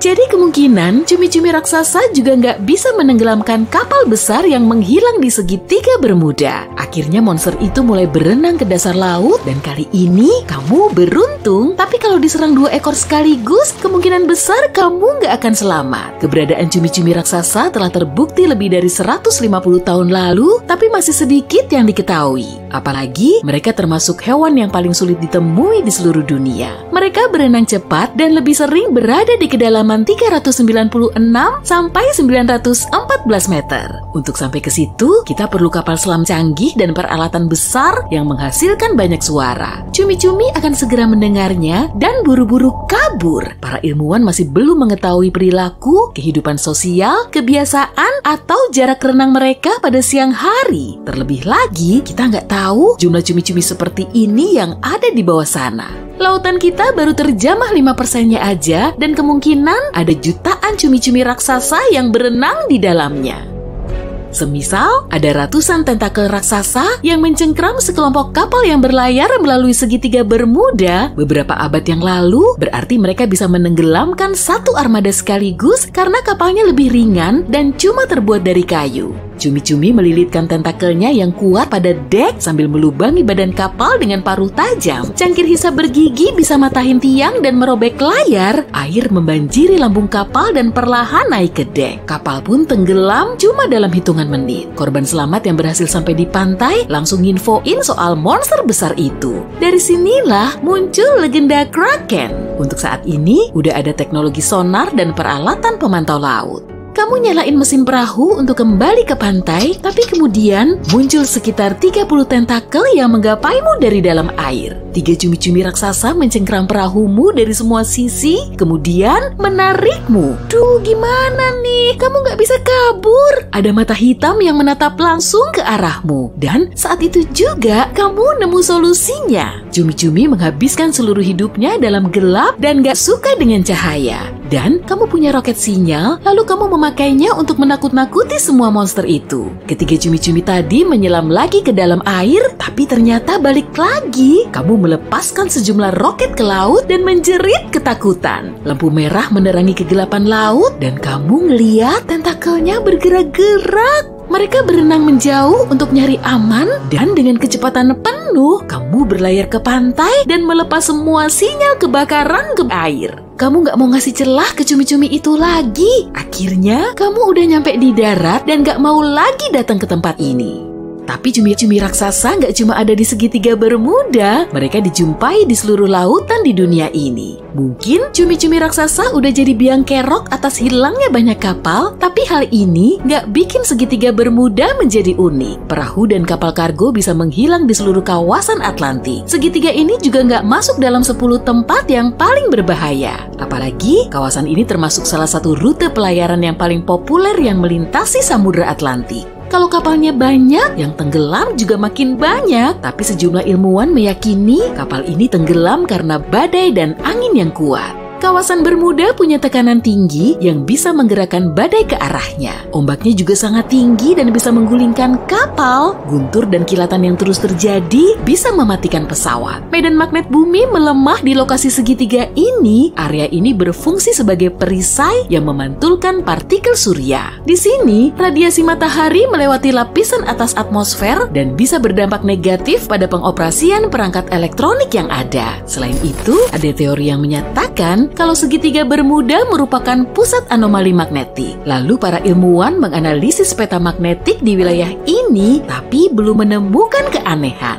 Jadi kemungkinan cumi-cumi raksasa juga nggak bisa menenggelamkan kapal besar yang menghilang di segitiga Bermuda. Akhirnya monster itu mulai berenang ke dasar laut dan kali ini kamu beruntung. Tapi kalau diserang 2 ekor sekaligus, kemungkinan besar kamu nggak akan selamat. Keberadaan cumi-cumi raksasa telah terbukti lebih dari 150 tahun lalu, tapi masih sedikit yang diketahui. Apalagi mereka termasuk hewan yang paling sulit ditemui di seluruh dunia. Mereka berenang cepat dan lebih sering berada di kedalaman 396 sampai 914 meter. Untuk sampai ke situ, kita perlu kapal selam canggih dan peralatan besar yang menghasilkan banyak suara. Cumi-cumi akan segera mendengarnya dan buru-buru kabur. Para ilmuwan masih belum mengetahui perilaku, kehidupan sosial, kebiasaan, atau jarak renang mereka pada siang hari. Terlebih lagi, kita nggak tahu jumlah cumi-cumi seperti ini yang ada di bawah sana. Lautan kita baru terjamah 5%-nya aja dan kemungkinan ada jutaan cumi-cumi raksasa yang berenang di dalamnya. Semisal ada ratusan tentakel raksasa yang mencengkram sekelompok kapal yang berlayar melalui segitiga Bermuda beberapa abad yang lalu, berarti mereka bisa menenggelamkan satu armada sekaligus karena kapalnya lebih ringan dan cuma terbuat dari kayu. Cumi-cumi melilitkan tentakelnya yang kuat pada dek sambil melubangi badan kapal dengan paruh tajam. Cangkir hisap bergigi bisa matahin tiang dan merobek layar. Air membanjiri lambung kapal dan perlahan naik ke dek. Kapal pun tenggelam cuma dalam hitungan menit. Korban selamat yang berhasil sampai di pantai langsung nginfoin soal monster besar itu. Dari sinilah muncul legenda Kraken. Untuk saat ini, udah ada teknologi sonar dan peralatan pemantau laut. Kamu nyalain mesin perahu untuk kembali ke pantai, tapi kemudian muncul sekitar 30 tentakel yang menggapaimu dari dalam air. 3 cumi-cumi raksasa mencengkram perahumu dari semua sisi, kemudian menarikmu. Duh, gimana nih? Kamu nggak bisa kabur. Ada mata hitam yang menatap langsung ke arahmu. Dan saat itu juga kamu nemu solusinya. Cumi-cumi menghabiskan seluruh hidupnya dalam gelap dan nggak suka dengan cahaya. Dan kamu punya roket sinyal, lalu kamu memakainya untuk menakut-nakuti semua monster itu. Ketiga cumi-cumi tadi menyelam lagi ke dalam air, tapi ternyata balik lagi. Kamu melepaskan sejumlah roket ke laut dan menjerit ketakutan. Lampu merah menerangi kegelapan laut dan kamu ngeliat tentakelnya bergerak-gerak. Mereka berenang menjauh untuk nyari aman dan dengan kecepatan penuh, kamu berlayar ke pantai dan melepas semua sinyal kebakaran ke air. Kamu gak mau ngasih celah ke cumi-cumi itu lagi. Akhirnya, kamu udah nyampe di darat dan gak mau lagi datang ke tempat ini. Tapi cumi-cumi raksasa nggak cuma ada di segitiga Bermuda, mereka dijumpai di seluruh lautan di dunia ini. Mungkin cumi-cumi raksasa udah jadi biang kerok atas hilangnya banyak kapal, tapi hal ini nggak bikin segitiga Bermuda menjadi unik. Perahu dan kapal kargo bisa menghilang di seluruh kawasan Atlantik. Segitiga ini juga nggak masuk dalam 10 tempat yang paling berbahaya. Apalagi kawasan ini termasuk salah satu rute pelayaran yang paling populer yang melintasi Samudra Atlantik. Kalau kapalnya banyak, yang tenggelam juga makin banyak. Tapi sejumlah ilmuwan meyakini kapal ini tenggelam karena badai dan angin yang kuat. Kawasan Bermuda punya tekanan tinggi yang bisa menggerakkan badai ke arahnya. Ombaknya juga sangat tinggi dan bisa menggulingkan kapal. Guntur dan kilatan yang terus terjadi bisa mematikan pesawat. Medan magnet bumi melemah di lokasi segitiga ini. Area ini berfungsi sebagai perisai yang memantulkan partikel surya. Di sini, radiasi matahari melewati lapisan atas atmosfer dan bisa berdampak negatif pada pengoperasian perangkat elektronik yang ada. Selain itu, ada teori yang menyatakan kalau segitiga Bermuda merupakan pusat anomali magnetik. Lalu para ilmuwan menganalisis peta magnetik di wilayah ini, tapi belum menemukan keanehan.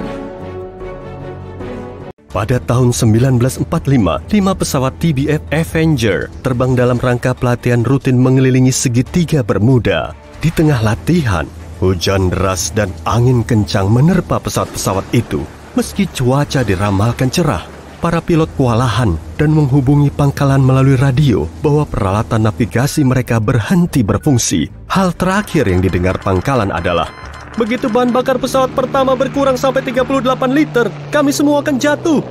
Pada tahun 1945, 5 pesawat TBF Avenger terbang dalam rangka pelatihan rutin mengelilingi segitiga Bermuda. Di tengah latihan, hujan deras dan angin kencang menerpa pesawat-pesawat itu. Meski cuaca diramalkan cerah, para pilot kewalahan dan menghubungi pangkalan melalui radio bahwa peralatan navigasi mereka berhenti berfungsi. Hal terakhir yang didengar pangkalan adalah, "Begitu bahan bakar pesawat pertama berkurang sampai 38 liter, kami semua akan jatuh."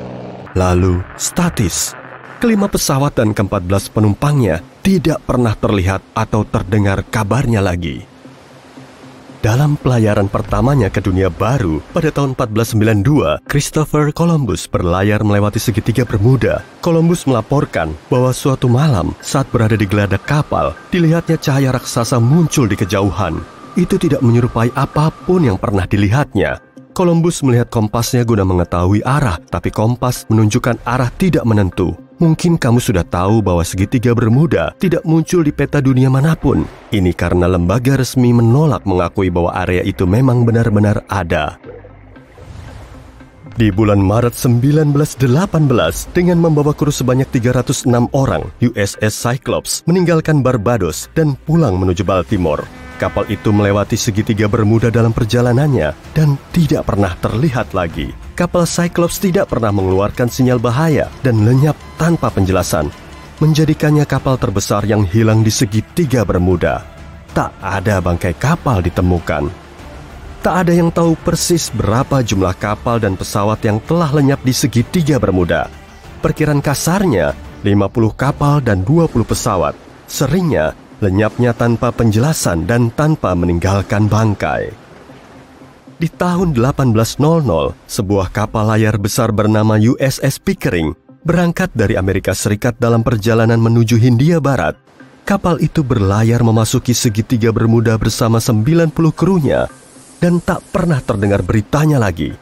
Lalu, statis. Kelima pesawat dan ke-14 penumpangnya tidak pernah terlihat atau terdengar kabarnya lagi. Dalam pelayaran pertamanya ke dunia baru pada tahun 1492, Christopher Columbus berlayar melewati segitiga Bermuda. Columbus melaporkan bahwa suatu malam saat berada di geladak kapal, dilihatnya cahaya raksasa muncul di kejauhan. Itu tidak menyerupai apapun yang pernah dilihatnya. Columbus melihat kompasnya guna mengetahui arah, tapi kompas menunjukkan arah tidak menentu. Mungkin kamu sudah tahu bahwa segitiga Bermuda tidak muncul di peta dunia manapun. Ini karena lembaga resmi menolak mengakui bahwa area itu memang benar-benar ada. Di bulan Maret 1918, dengan membawa kru sebanyak 306 orang, USS Cyclops meninggalkan Barbados dan pulang menuju Baltimore. Kapal itu melewati segitiga Bermuda dalam perjalanannya dan tidak pernah terlihat lagi. Kapal Cyclops tidak pernah mengeluarkan sinyal bahaya dan lenyap tanpa penjelasan, menjadikannya kapal terbesar yang hilang di segitiga Bermuda. Tak ada bangkai kapal ditemukan. Tak ada yang tahu persis berapa jumlah kapal dan pesawat yang telah lenyap di segitiga Bermuda. Perkiraan kasarnya 50 kapal dan 20 pesawat. Seringnya lenyapnya tanpa penjelasan dan tanpa meninggalkan bangkai. Di tahun 1800, sebuah kapal layar besar bernama USS Pickering berangkat dari Amerika Serikat dalam perjalanan menuju Hindia Barat. Kapal itu berlayar memasuki segitiga Bermuda bersama 90 krunya dan tak pernah terdengar beritanya lagi.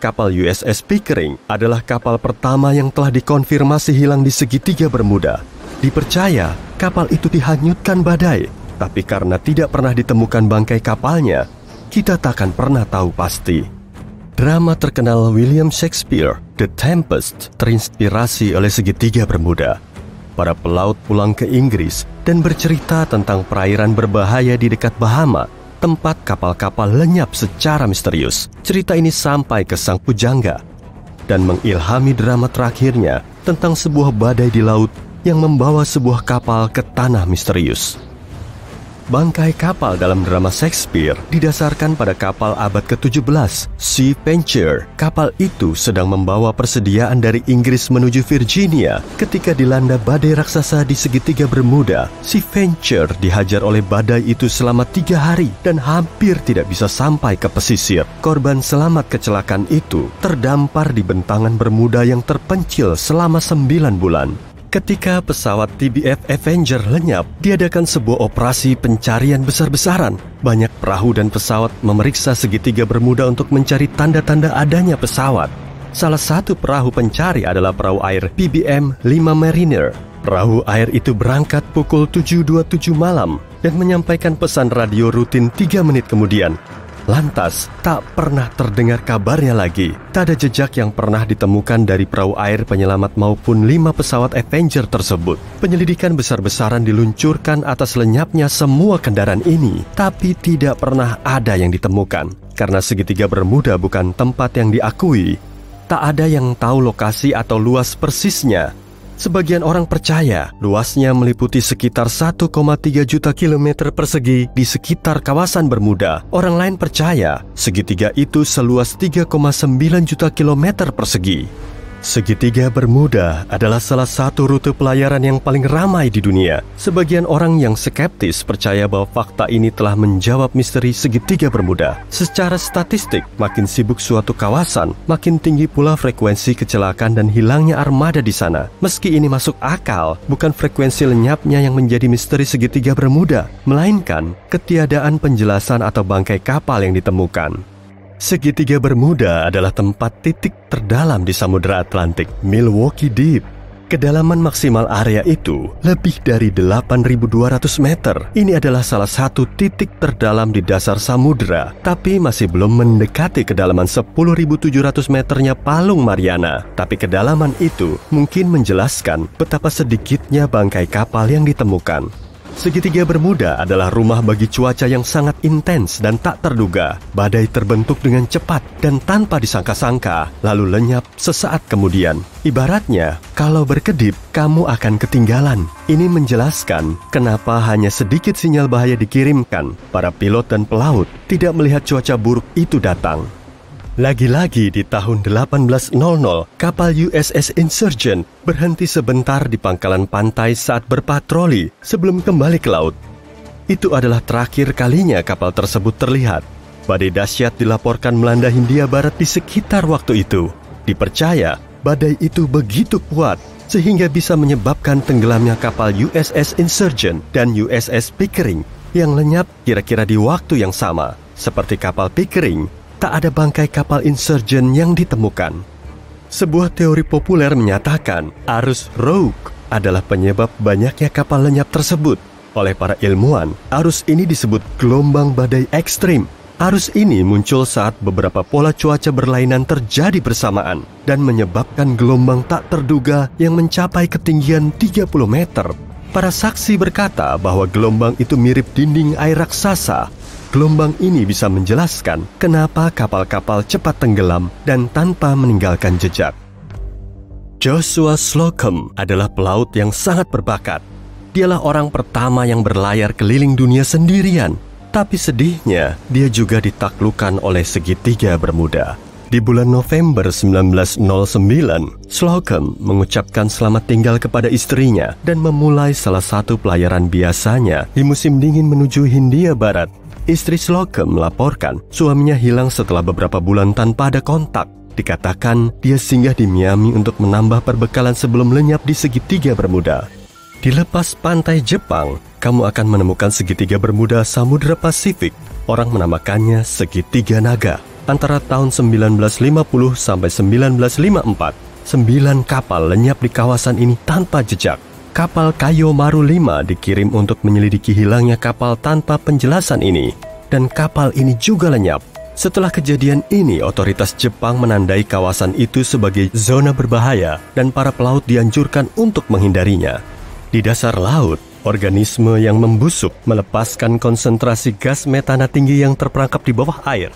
Kapal USS Pickering adalah kapal pertama yang telah dikonfirmasi hilang di segitiga Bermuda. Dipercaya kapal itu dihanyutkan badai, tapi karena tidak pernah ditemukan bangkai kapalnya, kita takkan pernah tahu pasti. Drama terkenal William Shakespeare, The Tempest, terinspirasi oleh segitiga Bermuda. Para pelaut pulang ke Inggris dan bercerita tentang perairan berbahaya di dekat Bahama, tempat kapal-kapal lenyap secara misterius. Cerita ini sampai ke sang pujangga dan mengilhami drama terakhirnya tentang sebuah badai di laut yang membawa sebuah kapal ke tanah misterius. Bangkai kapal dalam drama Shakespeare didasarkan pada kapal abad ke-17, Sea Venture. Kapal itu sedang membawa persediaan dari Inggris menuju Virginia ketika dilanda badai raksasa di segitiga Bermuda. Sea Venture dihajar oleh badai itu selama 3 hari dan hampir tidak bisa sampai ke pesisir. Korban selamat kecelakaan itu terdampar di bentangan Bermuda yang terpencil selama 9 bulan. Ketika pesawat TBF Avenger lenyap, diadakan sebuah operasi pencarian besar-besaran. Banyak perahu dan pesawat memeriksa segitiga Bermuda untuk mencari tanda-tanda adanya pesawat. Salah satu perahu pencari adalah perahu air PBM 5 Mariner. Perahu air itu berangkat pukul 7.27 malam dan menyampaikan pesan radio rutin 3 menit kemudian. Lantas, tak pernah terdengar kabarnya lagi. Tak ada jejak yang pernah ditemukan dari perahu air penyelamat maupun 5 pesawat Avenger tersebut. Penyelidikan besar-besaran diluncurkan atas lenyapnya semua kendaraan ini, tapi tidak pernah ada yang ditemukan. Karena segitiga Bermuda bukan tempat yang diakui, tak ada yang tahu lokasi atau luas persisnya. Sebagian orang percaya luasnya meliputi sekitar 1,3 juta kilometer persegi di sekitar kawasan Bermuda. Orang lain percaya segitiga itu seluas 3,9 juta kilometer persegi. Segitiga Bermuda adalah salah satu rute pelayaran yang paling ramai di dunia. Sebagian orang yang skeptis percaya bahwa fakta ini telah menjawab misteri segitiga Bermuda. Secara statistik, makin sibuk suatu kawasan, makin tinggi pula frekuensi kecelakaan dan hilangnya armada di sana. Meski ini masuk akal, bukan frekuensi lenyapnya yang menjadi misteri segitiga Bermuda, melainkan ketiadaan penjelasan atau bangkai kapal yang ditemukan. Segitiga Bermuda adalah tempat titik terdalam di Samudra Atlantik, Milwaukee Deep. Kedalaman maksimal area itu lebih dari 8.200 meter. Ini adalah salah satu titik terdalam di dasar samudra, tapi masih belum mendekati kedalaman 10.700 meternya Palung Mariana. Tapi kedalaman itu mungkin menjelaskan betapa sedikitnya bangkai kapal yang ditemukan. Segitiga Bermuda adalah rumah bagi cuaca yang sangat intens dan tak terduga. Badai terbentuk dengan cepat dan tanpa disangka-sangka, lalu lenyap sesaat kemudian. Ibaratnya, kalau berkedip, kamu akan ketinggalan. Ini menjelaskan kenapa hanya sedikit sinyal bahaya dikirimkan. Para pilot dan pelaut tidak melihat cuaca buruk itu datang. Lagi-lagi di tahun 1800, kapal USS Insurgent berhenti sebentar di pangkalan pantai saat berpatroli sebelum kembali ke laut. Itu adalah terakhir kalinya kapal tersebut terlihat. Badai dahsyat dilaporkan melanda Hindia Barat di sekitar waktu itu. Dipercaya, badai itu begitu kuat sehingga bisa menyebabkan tenggelamnya kapal USS Insurgent dan USS Pickering yang lenyap kira-kira di waktu yang sama. Seperti kapal Pickering, tak ada bangkai kapal Insurgent yang ditemukan. Sebuah teori populer menyatakan arus rogue adalah penyebab banyaknya kapal lenyap tersebut. Oleh para ilmuwan, arus ini disebut gelombang badai ekstrim. Arus ini muncul saat beberapa pola cuaca berlainan terjadi bersamaan dan menyebabkan gelombang tak terduga yang mencapai ketinggian 30 meter. Para saksi berkata bahwa gelombang itu mirip dinding air raksasa. Gelombang ini bisa menjelaskan kenapa kapal-kapal cepat tenggelam dan tanpa meninggalkan jejak. Joshua Slocum adalah pelaut yang sangat berbakat. Dialah orang pertama yang berlayar keliling dunia sendirian. Tapi sedihnya, dia juga ditaklukkan oleh segitiga Bermuda. Di bulan November 1909, Slocum mengucapkan selamat tinggal kepada istrinya dan memulai salah satu pelayaran biasanya di musim dingin menuju Hindia Barat. Istri Slocum melaporkan suaminya hilang setelah beberapa bulan tanpa ada kontak. Dikatakan dia singgah di Miami untuk menambah perbekalan sebelum lenyap di segitiga Bermuda. Di lepas pantai Jepang, kamu akan menemukan segitiga Bermuda Samudra Pasifik. Orang menamakannya segitiga naga. Antara tahun 1950 sampai 1954, 9 kapal lenyap di kawasan ini tanpa jejak. Kapal Kayo Maru 5 dikirim untuk menyelidiki hilangnya kapal tanpa penjelasan ini. Dan kapal ini juga lenyap. Setelah kejadian ini, otoritas Jepang menandai kawasan itu sebagai zona berbahaya dan para pelaut dianjurkan untuk menghindarinya. Di dasar laut, organisme yang membusuk melepaskan konsentrasi gas metana tinggi yang terperangkap di bawah air.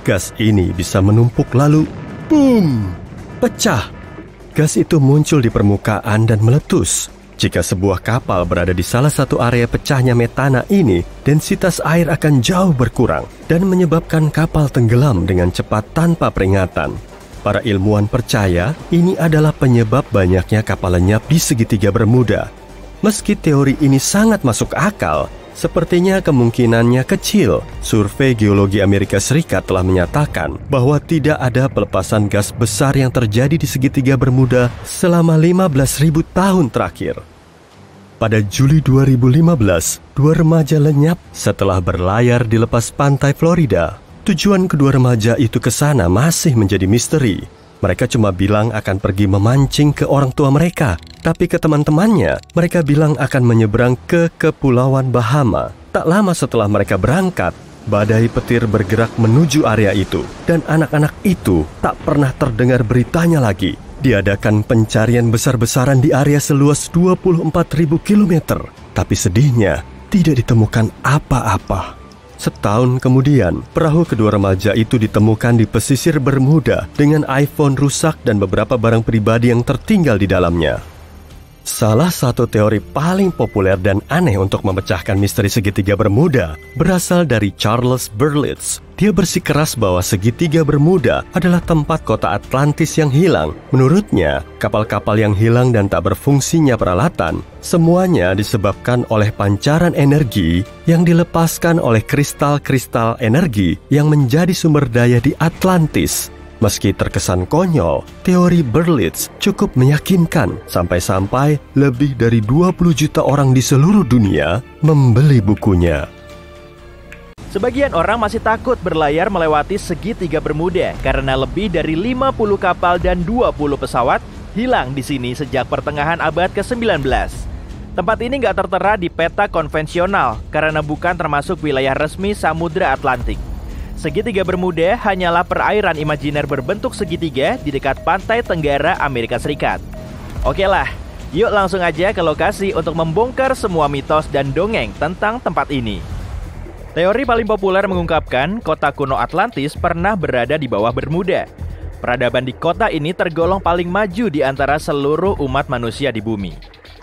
Gas ini bisa menumpuk lalu, boom, pecah. Gas itu muncul di permukaan dan meletus. Jika sebuah kapal berada di salah satu area pecahnya metana ini, densitas air akan jauh berkurang dan menyebabkan kapal tenggelam dengan cepat tanpa peringatan. Para ilmuwan percaya ini adalah penyebab banyaknya kapal lenyap di segitiga Bermuda. Meski teori ini sangat masuk akal, sepertinya kemungkinannya kecil. Survei Geologi Amerika Serikat telah menyatakan bahwa tidak ada pelepasan gas besar yang terjadi di segitiga Bermuda selama 15.000 tahun terakhir. Pada Juli 2015, 2 remaja lenyap setelah berlayar di lepas pantai Florida. Tujuan kedua remaja itu ke sana masih menjadi misteri. Mereka cuma bilang akan pergi memancing ke orang tua mereka. Tapi ke teman-temannya, mereka bilang akan menyeberang ke Kepulauan Bahama. Tak lama setelah mereka berangkat, badai petir bergerak menuju area itu. Dan anak-anak itu tak pernah terdengar beritanya lagi. Diadakan pencarian besar-besaran di area seluas 24.000 km. Tapi sedihnya, tidak ditemukan apa-apa. Setahun kemudian, perahu kedua remaja itu ditemukan di pesisir Bermuda dengan iPhone rusak dan beberapa barang pribadi yang tertinggal di dalamnya. Salah satu teori paling populer dan aneh untuk memecahkan misteri segitiga Bermuda berasal dari Charles Berlitz. Dia bersikeras bahwa segitiga Bermuda adalah tempat kota Atlantis yang hilang. Menurutnya, kapal-kapal yang hilang dan tak berfungsinya peralatan, semuanya disebabkan oleh pancaran energi yang dilepaskan oleh kristal-kristal energi yang menjadi sumber daya di Atlantis. Meski terkesan konyol, teori Berlitz cukup meyakinkan sampai-sampai lebih dari 20 juta orang di seluruh dunia membeli bukunya. Sebagian orang masih takut berlayar melewati segitiga Bermuda karena lebih dari 50 kapal dan 20 pesawat hilang di sini sejak pertengahan abad ke-19. Tempat ini nggak tertera di peta konvensional karena bukan termasuk wilayah resmi Samudra Atlantik. Segitiga Bermuda hanyalah perairan imajiner berbentuk segitiga di dekat pantai tenggara Amerika Serikat. Oke lah, yuk langsung aja ke lokasi untuk membongkar semua mitos dan dongeng tentang tempat ini. Teori paling populer mengungkapkan kota kuno Atlantis pernah berada di bawah Bermuda. Peradaban di kota ini tergolong paling maju di antara seluruh umat manusia di bumi.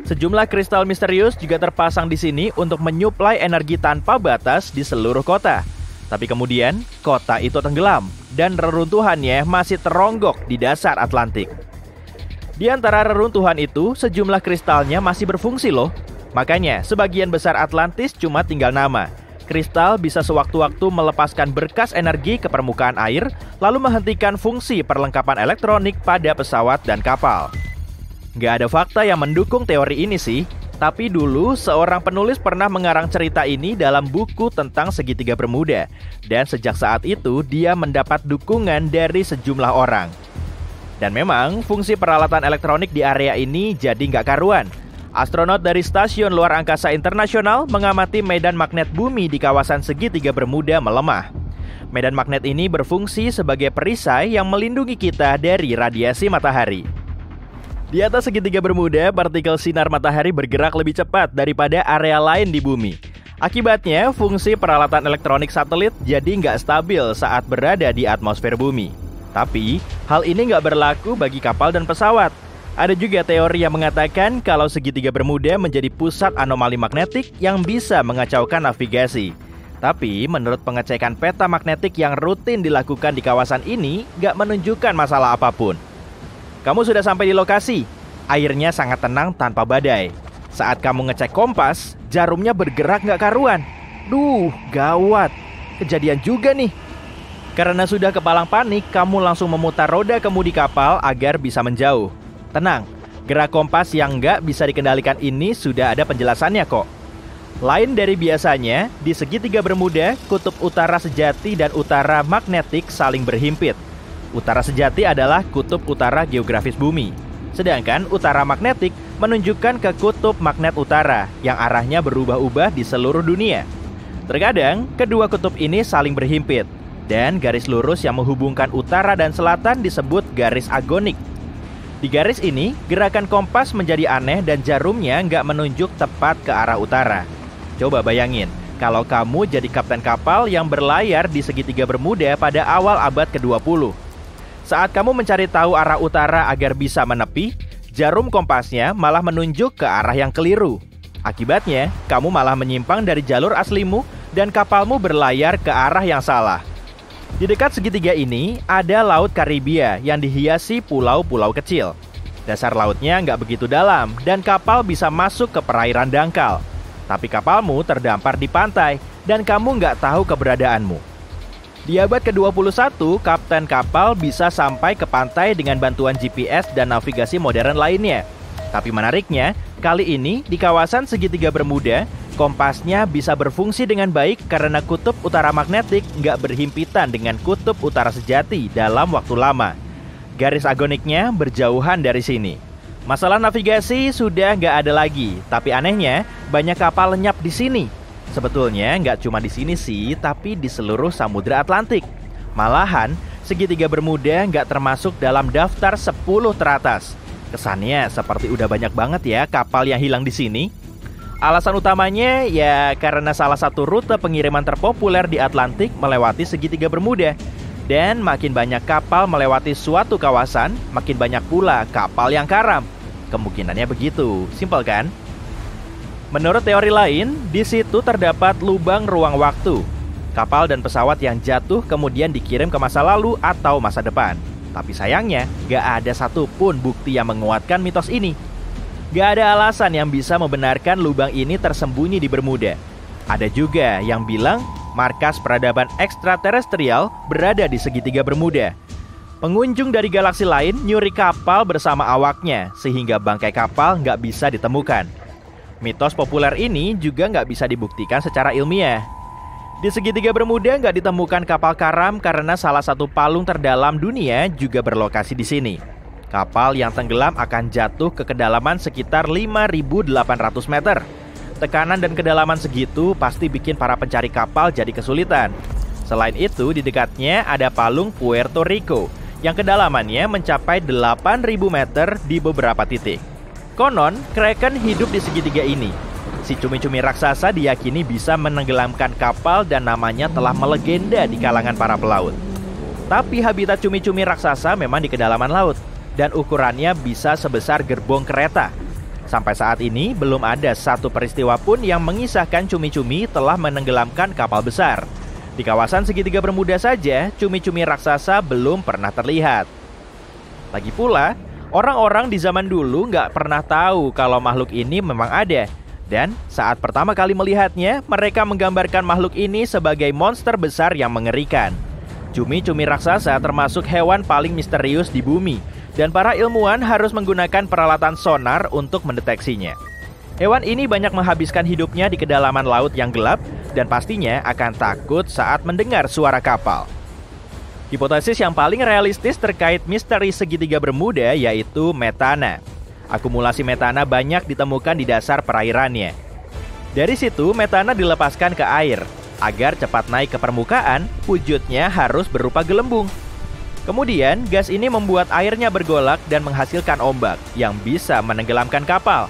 Sejumlah kristal misterius juga terpasang di sini untuk menyuplai energi tanpa batas di seluruh kota. Tapi kemudian, kota itu tenggelam dan reruntuhannya masih teronggok di dasar Atlantik. Di antara reruntuhan itu, sejumlah kristalnya masih berfungsi loh. Makanya, sebagian besar Atlantis cuma tinggal nama. Kristal bisa sewaktu-waktu melepaskan berkas energi ke permukaan air, lalu menghentikan fungsi perlengkapan elektronik pada pesawat dan kapal. Nggak ada fakta yang mendukung teori ini sih, tapi dulu seorang penulis pernah mengarang cerita ini dalam buku tentang segitiga Bermuda, dan sejak saat itu dia mendapat dukungan dari sejumlah orang. Dan memang, fungsi peralatan elektronik di area ini jadi nggak karuan. Astronot dari Stasiun Luar Angkasa Internasional mengamati medan magnet bumi di kawasan segitiga Bermuda melemah. Medan magnet ini berfungsi sebagai perisai yang melindungi kita dari radiasi matahari. Di atas segitiga Bermuda, partikel sinar matahari bergerak lebih cepat daripada area lain di bumi. Akibatnya, fungsi peralatan elektronik satelit jadi nggak stabil saat berada di atmosfer bumi. Tapi, hal ini nggak berlaku bagi kapal dan pesawat. Ada juga teori yang mengatakan kalau segitiga Bermuda menjadi pusat anomali magnetik yang bisa mengacaukan navigasi. Tapi menurut pengecekan peta magnetik yang rutin dilakukan di kawasan ini, nggak menunjukkan masalah apapun. Kamu sudah sampai di lokasi. Airnya sangat tenang tanpa badai. Saat kamu ngecek kompas, jarumnya bergerak nggak karuan. Duh, gawat. Kejadian juga nih. Karena sudah kepalang panik, kamu langsung memutar roda kemudi kapal agar bisa menjauh. Tenang, gerak kompas yang nggak bisa dikendalikan ini sudah ada penjelasannya kok. Lain dari biasanya, di segitiga Bermuda, kutub utara sejati dan utara magnetik saling berhimpit. Utara sejati adalah kutub utara geografis bumi. Sedangkan utara magnetik menunjukkan ke kutub magnet utara yang arahnya berubah-ubah di seluruh dunia. Terkadang, kedua kutub ini saling berhimpit. Dan garis lurus yang menghubungkan utara dan selatan disebut garis agonik. Di garis ini, gerakan kompas menjadi aneh dan jarumnya nggak menunjuk tepat ke arah utara. Coba bayangin, kalau kamu jadi kapten kapal yang berlayar di segitiga Bermuda pada awal abad ke-20. Saat kamu mencari tahu arah utara agar bisa menepi, jarum kompasnya malah menunjuk ke arah yang keliru. Akibatnya, kamu malah menyimpang dari jalur aslimu dan kapalmu berlayar ke arah yang salah. Di dekat segitiga ini, ada Laut Karibia yang dihiasi pulau-pulau kecil. Dasar lautnya nggak begitu dalam dan kapal bisa masuk ke perairan dangkal. Tapi kapalmu terdampar di pantai dan kamu nggak tahu keberadaanmu. Di abad ke-21, kapten kapal bisa sampai ke pantai dengan bantuan GPS dan navigasi modern lainnya. Tapi menariknya, kali ini di kawasan segitiga Bermuda, kompasnya bisa berfungsi dengan baik karena kutub utara magnetik nggak berhimpitan dengan kutub utara sejati dalam waktu lama. Garis agoniknya berjauhan dari sini. Masalah navigasi sudah nggak ada lagi, tapi anehnya banyak kapal lenyap di sini. Sebetulnya nggak cuma di sini sih, tapi di seluruh Samudra Atlantik. Malahan, segitiga Bermuda nggak termasuk dalam daftar 10 teratas. Kesannya seperti udah banyak banget ya kapal yang hilang di sini. Alasan utamanya ya karena salah satu rute pengiriman terpopuler di Atlantik melewati segitiga Bermuda. Dan makin banyak kapal melewati suatu kawasan, makin banyak pula kapal yang karam. Kemungkinannya begitu, simpel kan? Menurut teori lain, di situ terdapat lubang ruang waktu. Kapal dan pesawat yang jatuh kemudian dikirim ke masa lalu atau masa depan. Tapi sayangnya, gak ada satupun bukti yang menguatkan mitos ini. Gak ada alasan yang bisa membenarkan lubang ini tersembunyi di Bermuda. Ada juga yang bilang markas peradaban ekstraterestrial berada di segitiga Bermuda. Pengunjung dari galaksi lain nyuri kapal bersama awaknya, sehingga bangkai kapal nggak bisa ditemukan. Mitos populer ini juga nggak bisa dibuktikan secara ilmiah. Di segitiga Bermuda nggak ditemukan kapal karam karena salah satu palung terdalam dunia juga berlokasi di sini. Kapal yang tenggelam akan jatuh ke kedalaman sekitar 5.800 meter. Tekanan dan kedalaman segitu pasti bikin para pencari kapal jadi kesulitan. Selain itu, di dekatnya ada palung Puerto Rico yang kedalamannya mencapai 8.000 meter di beberapa titik. Konon, Kraken hidup di segitiga ini. Si cumi-cumi raksasa diyakini bisa menenggelamkan kapal dan namanya telah melegenda di kalangan para pelaut. Tapi habitat cumi-cumi raksasa memang di kedalaman laut. Dan ukurannya bisa sebesar gerbong kereta. Sampai saat ini belum ada satu peristiwa pun yang mengisahkan cumi-cumi telah menenggelamkan kapal besar. Di kawasan segitiga Bermuda saja, cumi-cumi raksasa belum pernah terlihat. Lagi pula, orang-orang di zaman dulu nggak pernah tahu kalau makhluk ini memang ada. Dan saat pertama kali melihatnya, mereka menggambarkan makhluk ini sebagai monster besar yang mengerikan. Cumi-cumi raksasa termasuk hewan paling misterius di bumi, dan para ilmuwan harus menggunakan peralatan sonar untuk mendeteksinya. Hewan ini banyak menghabiskan hidupnya di kedalaman laut yang gelap, dan pastinya akan takut saat mendengar suara kapal. Hipotesis yang paling realistis terkait misteri segitiga Bermuda yaitu metana. Akumulasi metana banyak ditemukan di dasar perairannya. Dari situ, metana dilepaskan ke air. Agar cepat naik ke permukaan, wujudnya harus berupa gelembung. Kemudian, gas ini membuat airnya bergolak dan menghasilkan ombak yang bisa menenggelamkan kapal.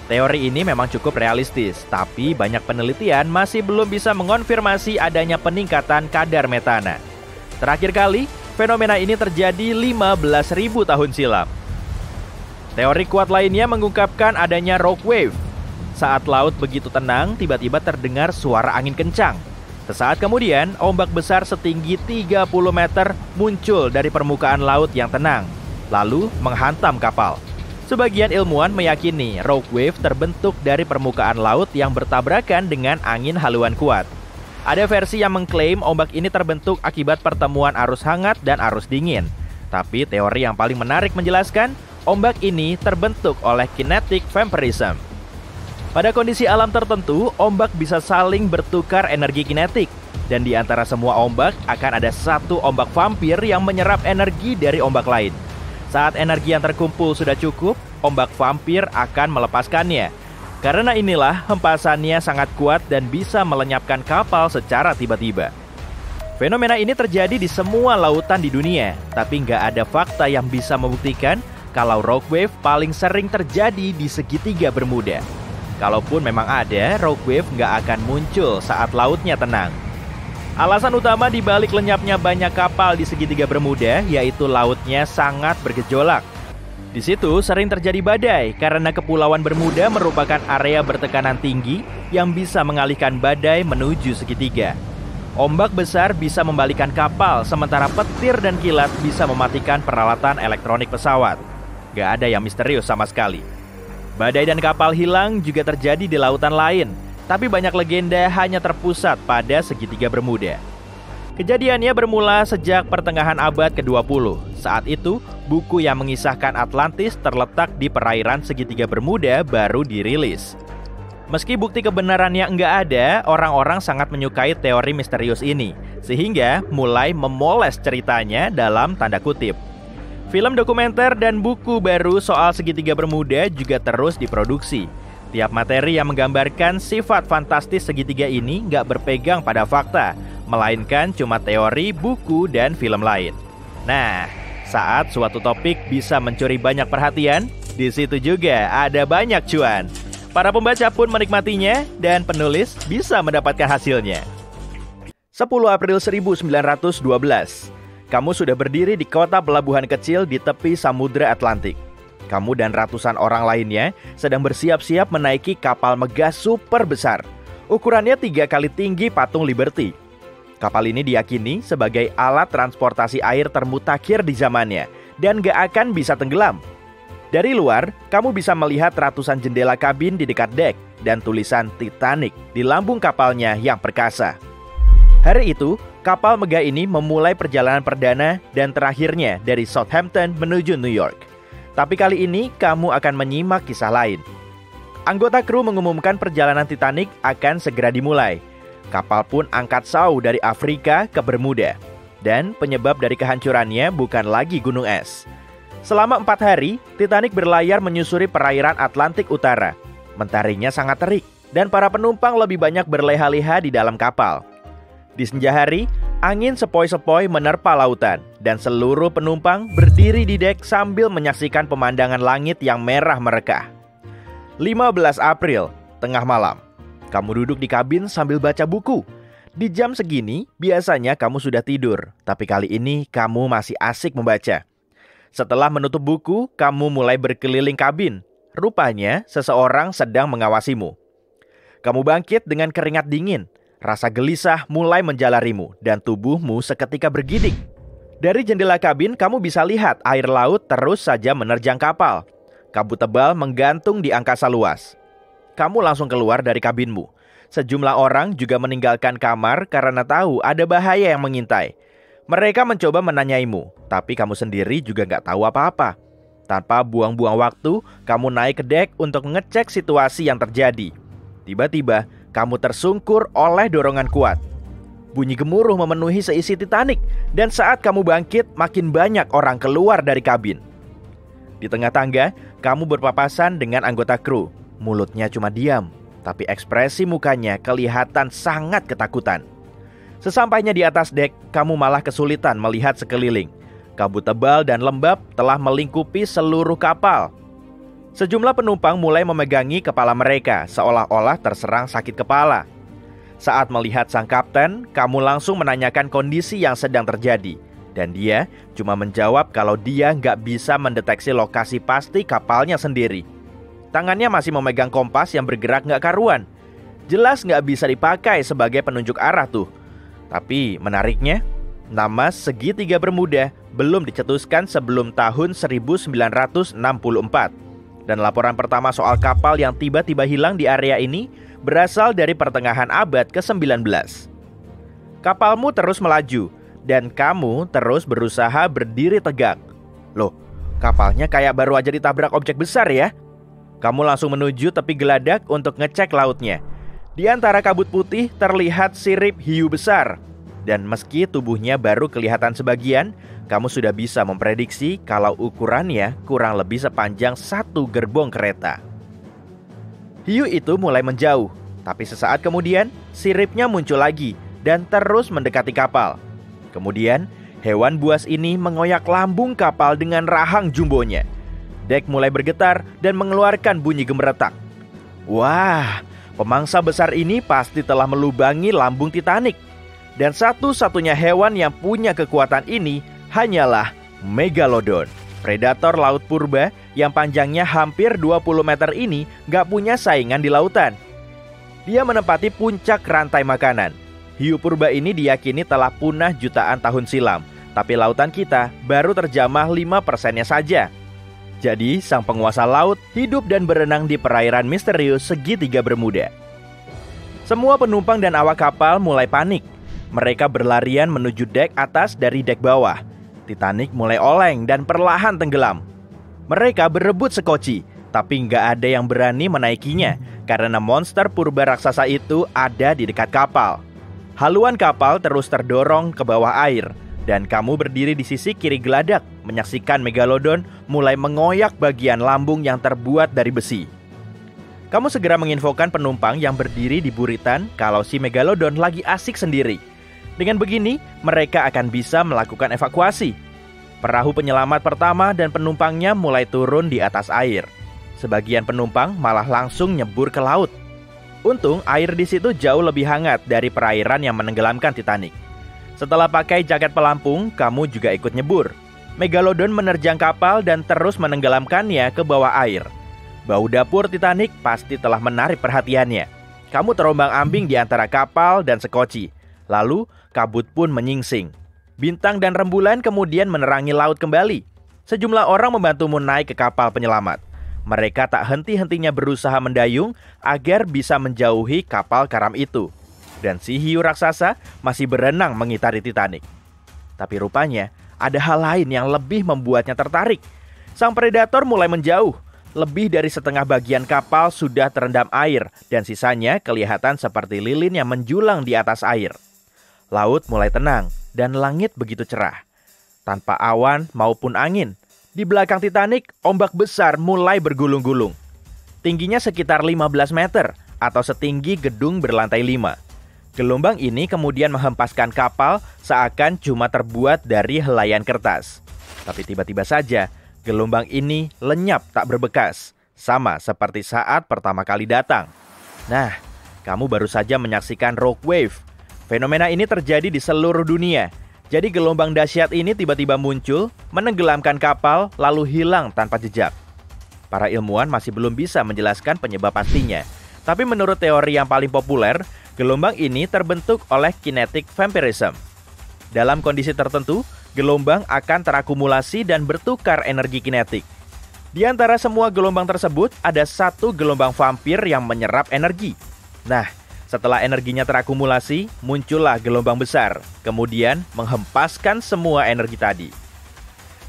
Teori ini memang cukup realistis, tapi banyak penelitian masih belum bisa mengonfirmasi adanya peningkatan kadar metana. Terakhir kali, fenomena ini terjadi 15.000 tahun silam. Teori kuat lainnya mengungkapkan adanya rock wave. Saat laut begitu tenang, tiba-tiba terdengar suara angin kencang. Sesaat kemudian, ombak besar setinggi 30 meter muncul dari permukaan laut yang tenang, lalu menghantam kapal. Sebagian ilmuwan meyakini rock wave terbentuk dari permukaan laut yang bertabrakan dengan angin haluan kuat. Ada versi yang mengklaim ombak ini terbentuk akibat pertemuan arus hangat dan arus dingin. Tapi teori yang paling menarik menjelaskan, ombak ini terbentuk oleh kinetic vampirism. Pada kondisi alam tertentu, ombak bisa saling bertukar energi kinetik. Dan di antara semua ombak akan ada satu ombak vampir yang menyerap energi dari ombak lain. Saat energi yang terkumpul sudah cukup, ombak vampir akan melepaskannya. Karena inilah hempasannya sangat kuat dan bisa melenyapkan kapal secara tiba-tiba. Fenomena ini terjadi di semua lautan di dunia, tapi nggak ada fakta yang bisa membuktikan kalau rock wave paling sering terjadi di segitiga Bermuda. Kalaupun memang ada, rock wave nggak akan muncul saat lautnya tenang. Alasan utama di balik lenyapnya banyak kapal di segitiga Bermuda yaitu lautnya sangat bergejolak. Di situ sering terjadi badai karena Kepulauan Bermuda merupakan area bertekanan tinggi yang bisa mengalihkan badai menuju segitiga. Ombak besar bisa membalikan kapal, sementara petir dan kilat bisa mematikan peralatan elektronik pesawat. Gak ada yang misterius sama sekali. Badai dan kapal hilang juga terjadi di lautan lain, tapi banyak legenda hanya terpusat pada segitiga Bermuda. Kejadiannya bermula sejak pertengahan abad ke-20. Saat itu, buku yang mengisahkan Atlantis terletak di perairan segitiga Bermuda baru dirilis. Meski bukti kebenarannya enggak ada, orang-orang sangat menyukai teori misterius ini, sehingga mulai memoles ceritanya dalam tanda kutip. Film dokumenter dan buku baru soal segitiga Bermuda juga terus diproduksi. Tiap materi yang menggambarkan sifat fantastis segitiga ini nggak berpegang pada fakta, melainkan cuma teori, buku, dan film lain. Nah, saat suatu topik bisa mencuri banyak perhatian, di situ juga ada banyak cuan. Para pembaca pun menikmatinya, dan penulis bisa mendapatkan hasilnya. 10 April 1912, kamu sudah berdiri di kota pelabuhan kecil di tepi Samudra Atlantik. Kamu dan ratusan orang lainnya sedang bersiap-siap menaiki kapal megah super besar. Ukurannya 3 kali tinggi patung Liberty. Kapal ini diyakini sebagai alat transportasi air termutakhir di zamannya dan gak akan bisa tenggelam. Dari luar, kamu bisa melihat ratusan jendela kabin di dekat dek dan tulisan Titanic di lambung kapalnya yang perkasa. Hari itu, kapal megah ini memulai perjalanan perdana dan terakhirnya dari Southampton menuju New York. Tapi kali ini kamu akan menyimak kisah lain. Anggota kru mengumumkan perjalanan Titanic akan segera dimulai. Kapal pun angkat sau dari Afrika ke Bermuda. Dan penyebab dari kehancurannya bukan lagi gunung es. Selama 4 hari, Titanic berlayar menyusuri perairan Atlantik Utara. Mentarinya sangat terik, dan para penumpang lebih banyak berleha-leha di dalam kapal. Di senja hari, angin sepoi-sepoi menerpa lautan, dan seluruh penumpang berdiri di dek sambil menyaksikan pemandangan langit yang merah merekah. 15 April, tengah malam. Kamu duduk di kabin sambil baca buku. Di jam segini, biasanya kamu sudah tidur, tapi kali ini kamu masih asik membaca. Setelah menutup buku, kamu mulai berkeliling kabin. Rupanya, seseorang sedang mengawasimu. Kamu bangkit dengan keringat dingin. Rasa gelisah mulai menjalarimu dan tubuhmu seketika bergidik. Dari jendela kabin kamu bisa lihat air laut terus saja menerjang kapal. Kabut tebal menggantung di angkasa luas. kamu langsung keluar dari kabinmu. Sejumlah orang juga meninggalkan kamar karena tahu ada bahaya yang mengintai. Mereka mencoba menanyaimu, tapi kamu sendiri juga nggak tahu apa-apa. Tanpa buang-buang waktu, kamu naik ke dek untuk ngecek situasi yang terjadi. Tiba-tiba, kamu tersungkur oleh dorongan kuat. Bunyi gemuruh memenuhi seisi Titanic, dan saat kamu bangkit, makin banyak orang keluar dari kabin. Di tengah tangga, kamu berpapasan dengan anggota kru. Mulutnya cuma diam, tapi ekspresi mukanya kelihatan sangat ketakutan. Sesampainya di atas dek, kamu malah kesulitan melihat sekeliling. Kabut tebal dan lembab telah melingkupi seluruh kapal. Sejumlah penumpang mulai memegangi kepala mereka, seolah-olah terserang sakit kepala. Saat melihat sang kapten, kamu langsung menanyakan kondisi yang sedang terjadi. Dan dia cuma menjawab kalau dia nggak bisa mendeteksi lokasi pasti kapalnya sendiri. Tangannya masih memegang kompas yang bergerak nggak karuan. Jelas nggak bisa dipakai sebagai penunjuk arah tuh. Tapi menariknya, nama segitiga Bermuda belum dicetuskan sebelum tahun 1964. Dan laporan pertama soal kapal yang tiba-tiba hilang di area ini berasal dari pertengahan abad ke-19. Kapalmu terus melaju, dan kamu terus berusaha berdiri tegak. Loh, kapalnya kayak baru aja ditabrak objek besar ya? Kamu langsung menuju tepi geladak untuk ngecek lautnya. Di antara kabut putih terlihat sirip hiu besar. Dan meski tubuhnya baru kelihatan sebagian, kamu sudah bisa memprediksi kalau ukurannya kurang lebih sepanjang satu gerbong kereta. Hiu itu mulai menjauh, tapi sesaat kemudian siripnya muncul lagi dan terus mendekati kapal. Kemudian hewan buas ini mengoyak lambung kapal dengan rahang jumbonya. Dek mulai bergetar dan mengeluarkan bunyi gemeretak. Wah, pemangsa besar ini pasti telah melubangi lambung Titanic. Dan satu-satunya hewan yang punya kekuatan ini hanyalah Megalodon. Predator laut purba yang panjangnya hampir 20 meter ini gak punya saingan di lautan. Dia menempati puncak rantai makanan. Hiu purba ini diyakini telah punah jutaan tahun silam, tapi lautan kita baru terjamah 5%-nya saja. Jadi sang penguasa laut hidup dan berenang di perairan misterius segitiga Bermuda. Semua penumpang dan awak kapal mulai panik. Mereka berlarian menuju dek atas dari dek bawah. Titanic mulai oleng dan perlahan tenggelam. Mereka berebut sekoci, tapi nggak ada yang berani menaikinya karena monster purba raksasa itu ada di dekat kapal. Haluan kapal terus terdorong ke bawah air, dan kamu berdiri di sisi kiri geladak menyaksikan Megalodon mulai mengoyak bagian lambung yang terbuat dari besi. Kamu segera menginfokan penumpang yang berdiri di buritan kalau si Megalodon lagi asik sendiri. Dengan begini, mereka akan bisa melakukan evakuasi. Perahu penyelamat pertama dan penumpangnya mulai turun di atas air. Sebagian penumpang malah langsung nyebur ke laut. Untung air di situ jauh lebih hangat dari perairan yang menenggelamkan Titanic. Setelah pakai jaket pelampung, kamu juga ikut nyebur. Megalodon menerjang kapal dan terus menenggelamkannya ke bawah air. Bau dapur Titanic pasti telah menarik perhatiannya. Kamu terombang-ambing di antara kapal dan sekoci. Lalu, kabut pun menyingsing. Bintang dan rembulan kemudian menerangi laut kembali. Sejumlah orang membantumu naik ke kapal penyelamat. Mereka tak henti-hentinya berusaha mendayung agar bisa menjauhi kapal karam itu. Dan si hiu raksasa masih berenang mengitari Titanic. Tapi rupanya, ada hal lain yang lebih membuatnya tertarik. Sang predator mulai menjauh. Lebih dari setengah bagian kapal sudah terendam air, dan sisanya kelihatan seperti lilin yang menjulang di atas air. Laut mulai tenang, dan langit begitu cerah. Tanpa awan maupun angin, di belakang Titanic, ombak besar mulai bergulung-gulung. Tingginya sekitar 15 meter, atau setinggi gedung berlantai 5. Gelombang ini kemudian menghempaskan kapal seakan cuma terbuat dari helaian kertas. Tapi tiba-tiba saja, gelombang ini lenyap tak berbekas, sama seperti saat pertama kali datang. Nah, kamu baru saja menyaksikan rock wave. Fenomena ini terjadi di seluruh dunia. Jadi gelombang dahsyat ini tiba-tiba muncul, menenggelamkan kapal, lalu hilang tanpa jejak. Para ilmuwan masih belum bisa menjelaskan penyebab pastinya. Tapi menurut teori yang paling populer, gelombang ini terbentuk oleh kinetic vampirism. Dalam kondisi tertentu, gelombang akan terakumulasi dan bertukar energi kinetik. Di antara semua gelombang tersebut, ada satu gelombang vampir yang menyerap energi. Nah, setelah energinya terakumulasi, muncullah gelombang besar, kemudian menghempaskan semua energi tadi.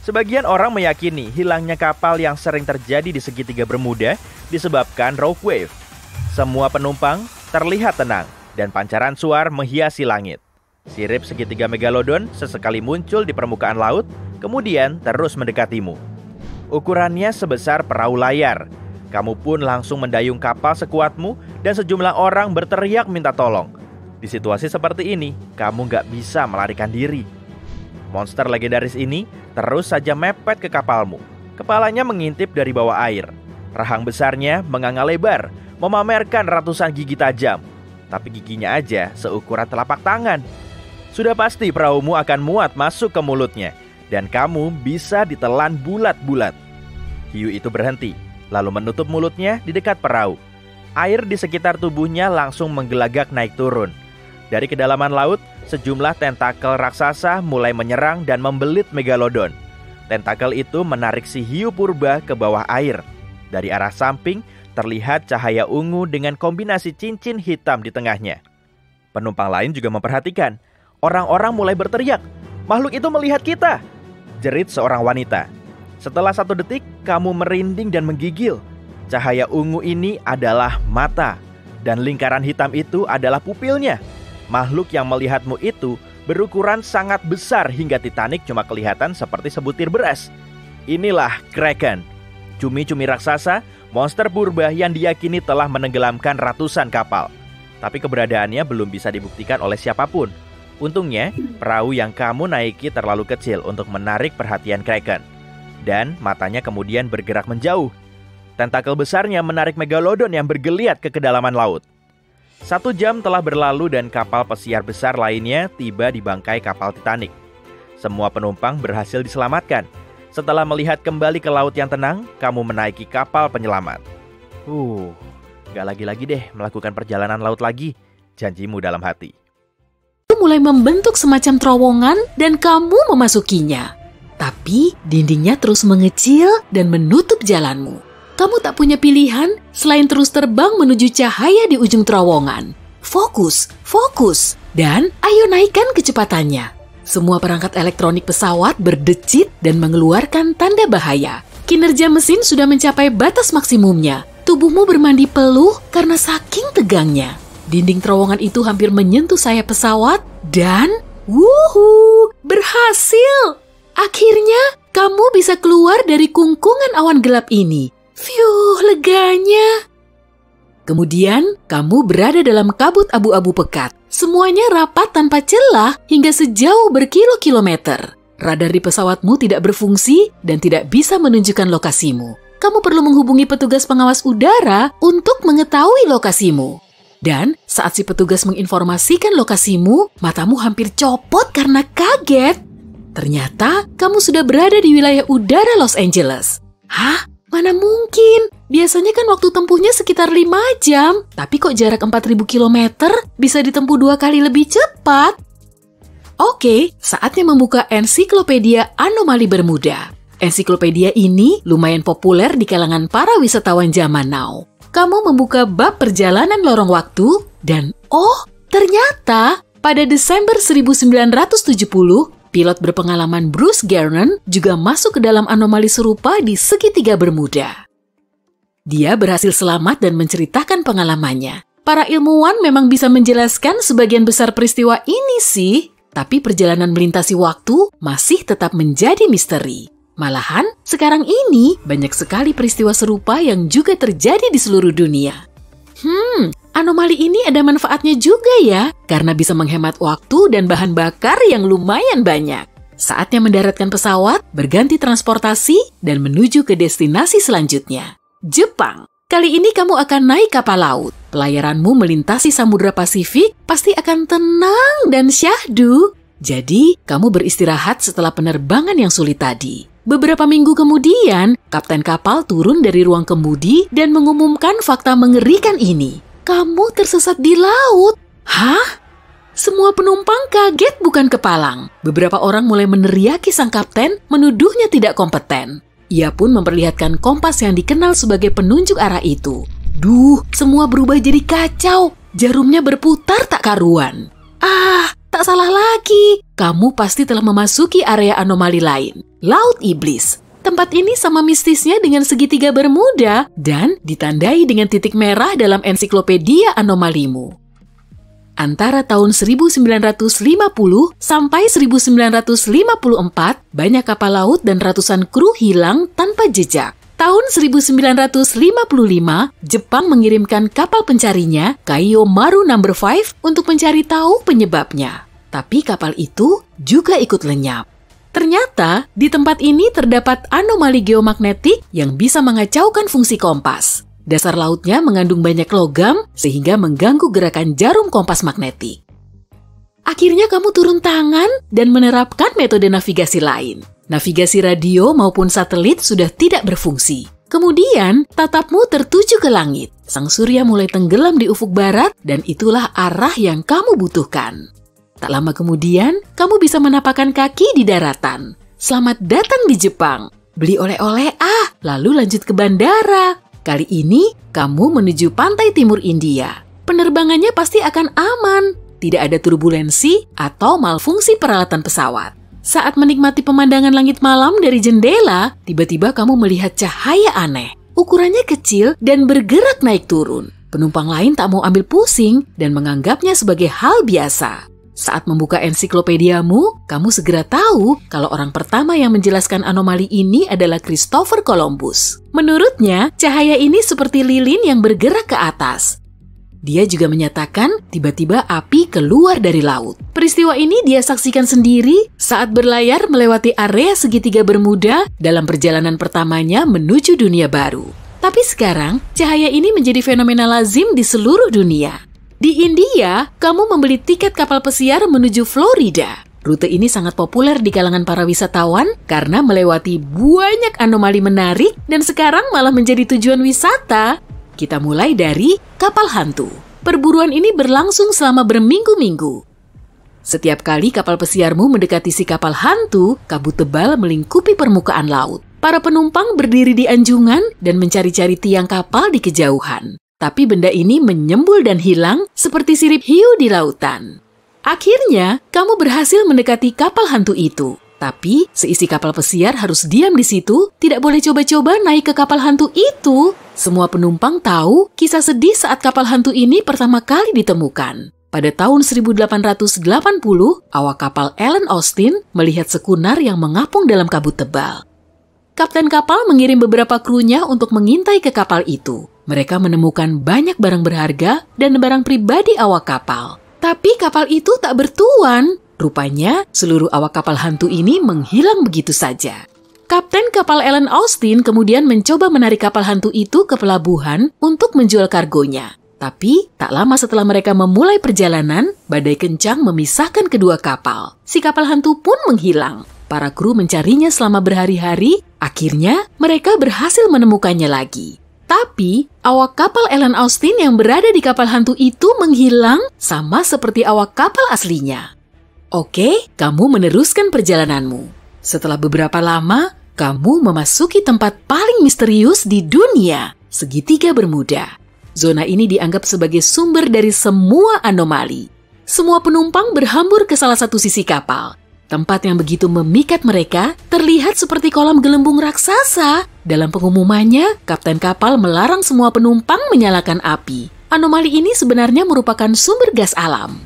Sebagian orang meyakini hilangnya kapal yang sering terjadi di segitiga Bermuda disebabkan rogue wave. Semua penumpang terlihat tenang dan pancaran suar menghiasi langit. Sirip segitiga Megalodon sesekali muncul di permukaan laut, kemudian terus mendekatimu. Ukurannya sebesar perahu layar. Kamu pun langsung mendayung kapal sekuatmu dan sejumlah orang berteriak minta tolong. Di situasi seperti ini, kamu nggak bisa melarikan diri. Monster legendaris ini terus saja mepet ke kapalmu. Kepalanya mengintip dari bawah air. Rahang besarnya menganga lebar, memamerkan ratusan gigi tajam. Tapi giginya aja seukuran telapak tangan. Sudah pasti perahumu akan muat masuk ke mulutnya, dan kamu bisa ditelan bulat-bulat. Hiu itu berhenti, lalu menutup mulutnya di dekat perahu. Air di sekitar tubuhnya langsung menggelagak naik turun. Dari kedalaman laut, sejumlah tentakel raksasa mulai menyerang dan membelit Megalodon. Tentakel itu menarik si hiu purba ke bawah air. Dari arah samping, terlihat cahaya ungu dengan kombinasi cincin hitam di tengahnya. Penumpang lain juga memperhatikan. Orang-orang mulai berteriak, "Makhluk itu melihat kita!" Jerit seorang wanita. Setelah 1 detik, kamu merinding dan menggigil. Cahaya ungu ini adalah mata, dan lingkaran hitam itu adalah pupilnya. Makhluk yang melihatmu itu berukuran sangat besar hingga Titanic cuma kelihatan seperti sebutir beras. Inilah Kraken, cumi-cumi raksasa, monster purba yang diyakini telah menenggelamkan ratusan kapal. Tapi keberadaannya belum bisa dibuktikan oleh siapapun. Untungnya, perahu yang kamu naiki terlalu kecil untuk menarik perhatian Kraken. Dan matanya kemudian bergerak menjauh. Tentakel besarnya menarik Megalodon yang bergeliat ke kedalaman laut. 1 jam telah berlalu dan kapal pesiar besar lainnya tiba di bangkai kapal Titanic. Semua penumpang berhasil diselamatkan. Setelah melihat kembali ke laut yang tenang, kamu menaiki kapal penyelamat. Gak lagi-lagi deh melakukan perjalanan laut lagi, janjimu dalam hati. Mulai membentuk semacam terowongan dan kamu memasukinya. Tapi dindingnya terus mengecil dan menutup jalanmu. Kamu tak punya pilihan selain terus terbang menuju cahaya di ujung terowongan. Fokus, fokus, dan ayo naikkan kecepatannya. Semua perangkat elektronik pesawat berdecit dan mengeluarkan tanda bahaya. Kinerja mesin sudah mencapai batas maksimumnya. Tubuhmu bermandi peluh karena saking tegangnya. Dinding terowongan itu hampir menyentuh sayap pesawat dan wuhu, berhasil! Akhirnya kamu bisa keluar dari kungkungan awan gelap ini. Fiuh, leganya. Kemudian kamu berada dalam kabut abu-abu pekat. Semuanya rapat tanpa celah hingga sejauh berkilo-kilometer. Radar di pesawatmu tidak berfungsi dan tidak bisa menunjukkan lokasimu. Kamu perlu menghubungi petugas pengawas udara untuk mengetahui lokasimu. Dan saat si petugas menginformasikan lokasimu, matamu hampir copot karena kaget. Ternyata kamu sudah berada di wilayah udara Los Angeles. Hah? Mana mungkin? Biasanya kan waktu tempuhnya sekitar 5 jam. Tapi kok jarak 4.000 km bisa ditempuh 2 kali lebih cepat? Oke, saatnya membuka Ensiklopedia Anomali Bermuda. Ensiklopedia ini lumayan populer di kalangan para wisatawan zaman now. Kamu membuka bab perjalanan lorong waktu dan ternyata pada Desember 1970, pilot berpengalaman Bruce Gernon juga masuk ke dalam anomali serupa di segitiga Bermuda. Dia berhasil selamat dan menceritakan pengalamannya. Para ilmuwan memang bisa menjelaskan sebagian besar peristiwa ini sih, tapi perjalanan melintasi waktu masih tetap menjadi misteri. Malahan, sekarang ini banyak sekali peristiwa serupa yang juga terjadi di seluruh dunia. Anomali ini ada manfaatnya juga ya, karena bisa menghemat waktu dan bahan bakar yang lumayan banyak. Saatnya mendaratkan pesawat, berganti transportasi, dan menuju ke destinasi selanjutnya. Jepang. Kali ini kamu akan naik kapal laut. Pelayaranmu melintasi Samudra Pasifik pasti akan tenang dan syahdu. Jadi, kamu beristirahat setelah penerbangan yang sulit tadi. Beberapa minggu kemudian, kapten kapal turun dari ruang kemudi dan mengumumkan fakta mengerikan ini. Kamu tersesat di laut. Hah? Semua penumpang kaget bukan kepalang. Beberapa orang mulai meneriaki sang kapten, menuduhnya tidak kompeten. Ia pun memperlihatkan kompas yang dikenal sebagai penunjuk arah itu. Duh, semua berubah jadi kacau. Jarumnya berputar tak karuan. Tak salah lagi. Kamu pasti telah memasuki area anomali lain, Laut Iblis. Tempat ini sama mistisnya dengan segitiga Bermuda dan ditandai dengan titik merah dalam ensiklopedia anomalimu. Antara tahun 1950 sampai 1954, banyak kapal laut dan ratusan kru hilang tanpa jejak. Tahun 1955, Jepang mengirimkan kapal pencarinya, Kaiyo Maru No. 5, untuk mencari tahu penyebabnya. Tapi kapal itu juga ikut lenyap. Ternyata, di tempat ini terdapat anomali geomagnetik yang bisa mengacaukan fungsi kompas. Dasar lautnya mengandung banyak logam sehingga mengganggu gerakan jarum kompas magnetik. Akhirnya kamu turun tangan dan menerapkan metode navigasi lain. Navigasi radio maupun satelit sudah tidak berfungsi. Kemudian, tatapmu tertuju ke langit. Sang surya mulai tenggelam di ufuk barat dan itulah arah yang kamu butuhkan. Tak lama kemudian, kamu bisa menapakkan kaki di daratan. Selamat datang di Jepang. Beli oleh-oleh lalu lanjut ke bandara. Kali ini, kamu menuju pantai timur India. Penerbangannya pasti akan aman. Tidak ada turbulensi atau malfungsi peralatan pesawat. Saat menikmati pemandangan langit malam dari jendela, tiba-tiba kamu melihat cahaya aneh. Ukurannya kecil dan bergerak naik turun. Penumpang lain tak mau ambil pusing dan menganggapnya sebagai hal biasa. Saat membuka ensiklopediamu, kamu segera tahu kalau orang pertama yang menjelaskan anomali ini adalah Christopher Columbus. Menurutnya, cahaya ini seperti lilin yang bergerak ke atas. Dia juga menyatakan tiba-tiba api keluar dari laut. Peristiwa ini dia saksikan sendiri saat berlayar melewati area segitiga Bermuda dalam perjalanan pertamanya menuju dunia baru. Tapi sekarang, cahaya ini menjadi fenomena lazim di seluruh dunia. Di India, kamu membeli tiket kapal pesiar menuju Florida. Rute ini sangat populer di kalangan para wisatawan karena melewati banyak anomali menarik dan sekarang malah menjadi tujuan wisata. Kita mulai dari kapal hantu. Perburuan ini berlangsung selama berminggu-minggu. Setiap kali kapal pesiarmu mendekati si kapal hantu, kabut tebal melingkupi permukaan laut. Para penumpang berdiri di anjungan dan mencari-cari tiang kapal di kejauhan. Tapi benda ini menyembul dan hilang seperti sirip hiu di lautan. Akhirnya, kamu berhasil mendekati kapal hantu itu. Tapi, seisi kapal pesiar harus diam di situ, tidak boleh coba-coba naik ke kapal hantu itu. Semua penumpang tahu kisah sedih saat kapal hantu ini pertama kali ditemukan. Pada tahun 1880, awak kapal Ellen Austin melihat sekunar yang mengapung dalam kabut tebal. Kapten kapal mengirim beberapa krunya untuk mengintai ke kapal itu. Mereka menemukan banyak barang berharga dan barang pribadi awak kapal. Tapi kapal itu tak bertuan. Rupanya, seluruh awak kapal hantu ini menghilang begitu saja. Kapten kapal Ellen Austin kemudian mencoba menarik kapal hantu itu ke pelabuhan untuk menjual kargonya. Tapi, tak lama setelah mereka memulai perjalanan, badai kencang memisahkan kedua kapal. Si kapal hantu pun menghilang. Para kru mencarinya selama berhari-hari, akhirnya mereka berhasil menemukannya lagi. Tapi, awak kapal Ellen Austin yang berada di kapal hantu itu menghilang sama seperti awak kapal aslinya. Oke, kamu meneruskan perjalananmu. Setelah beberapa lama, kamu memasuki tempat paling misterius di dunia, segitiga Bermuda. Zona ini dianggap sebagai sumber dari semua anomali. Semua penumpang berhambur ke salah satu sisi kapal. Tempat yang begitu memikat mereka terlihat seperti kolam gelembung raksasa. Dalam pengumumannya, kapten kapal melarang semua penumpang menyalakan api. Anomali ini sebenarnya merupakan sumber gas alam.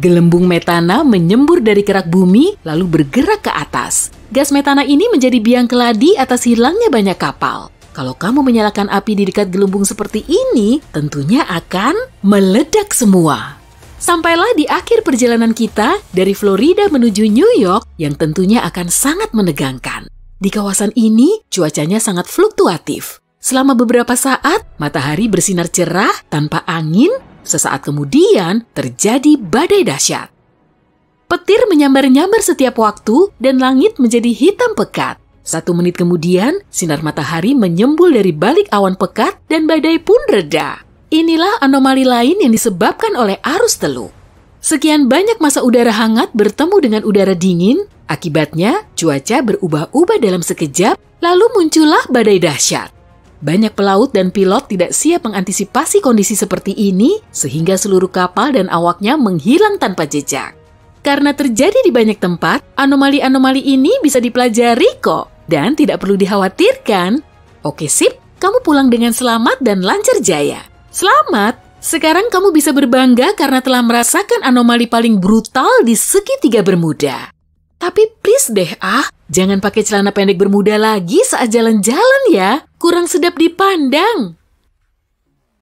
Gelembung metana menyembur dari kerak bumi lalu bergerak ke atas. Gas metana ini menjadi biang keladi atas hilangnya banyak kapal. Kalau kamu menyalakan api di dekat gelembung seperti ini, tentunya akan meledak semua. Sampailah di akhir perjalanan kita dari Florida menuju New York yang tentunya akan sangat menegangkan. Di kawasan ini, cuacanya sangat fluktuatif. Selama beberapa saat, matahari bersinar cerah tanpa angin, sesaat kemudian terjadi badai dahsyat. Petir menyambar-nyambar setiap waktu dan langit menjadi hitam pekat. 1 menit kemudian, sinar matahari menyembul dari balik awan pekat dan badai pun reda. Inilah anomali lain yang disebabkan oleh arus teluk. Sekian banyak massa udara hangat bertemu dengan udara dingin, akibatnya cuaca berubah-ubah dalam sekejap, Lalu muncullah badai dahsyat. Banyak pelaut dan pilot tidak siap mengantisipasi kondisi seperti ini, sehingga seluruh kapal dan awaknya menghilang tanpa jejak. Karena terjadi di banyak tempat, anomali-anomali ini bisa dipelajari kok, dan tidak perlu dikhawatirkan. Oke sip, kamu pulang dengan selamat dan lancar jaya. Selamat! Sekarang kamu bisa berbangga karena telah merasakan anomali paling brutal di segitiga Bermuda. Tapi please deh jangan pakai celana pendek Bermuda lagi saat jalan-jalan ya. Kurang sedap dipandang.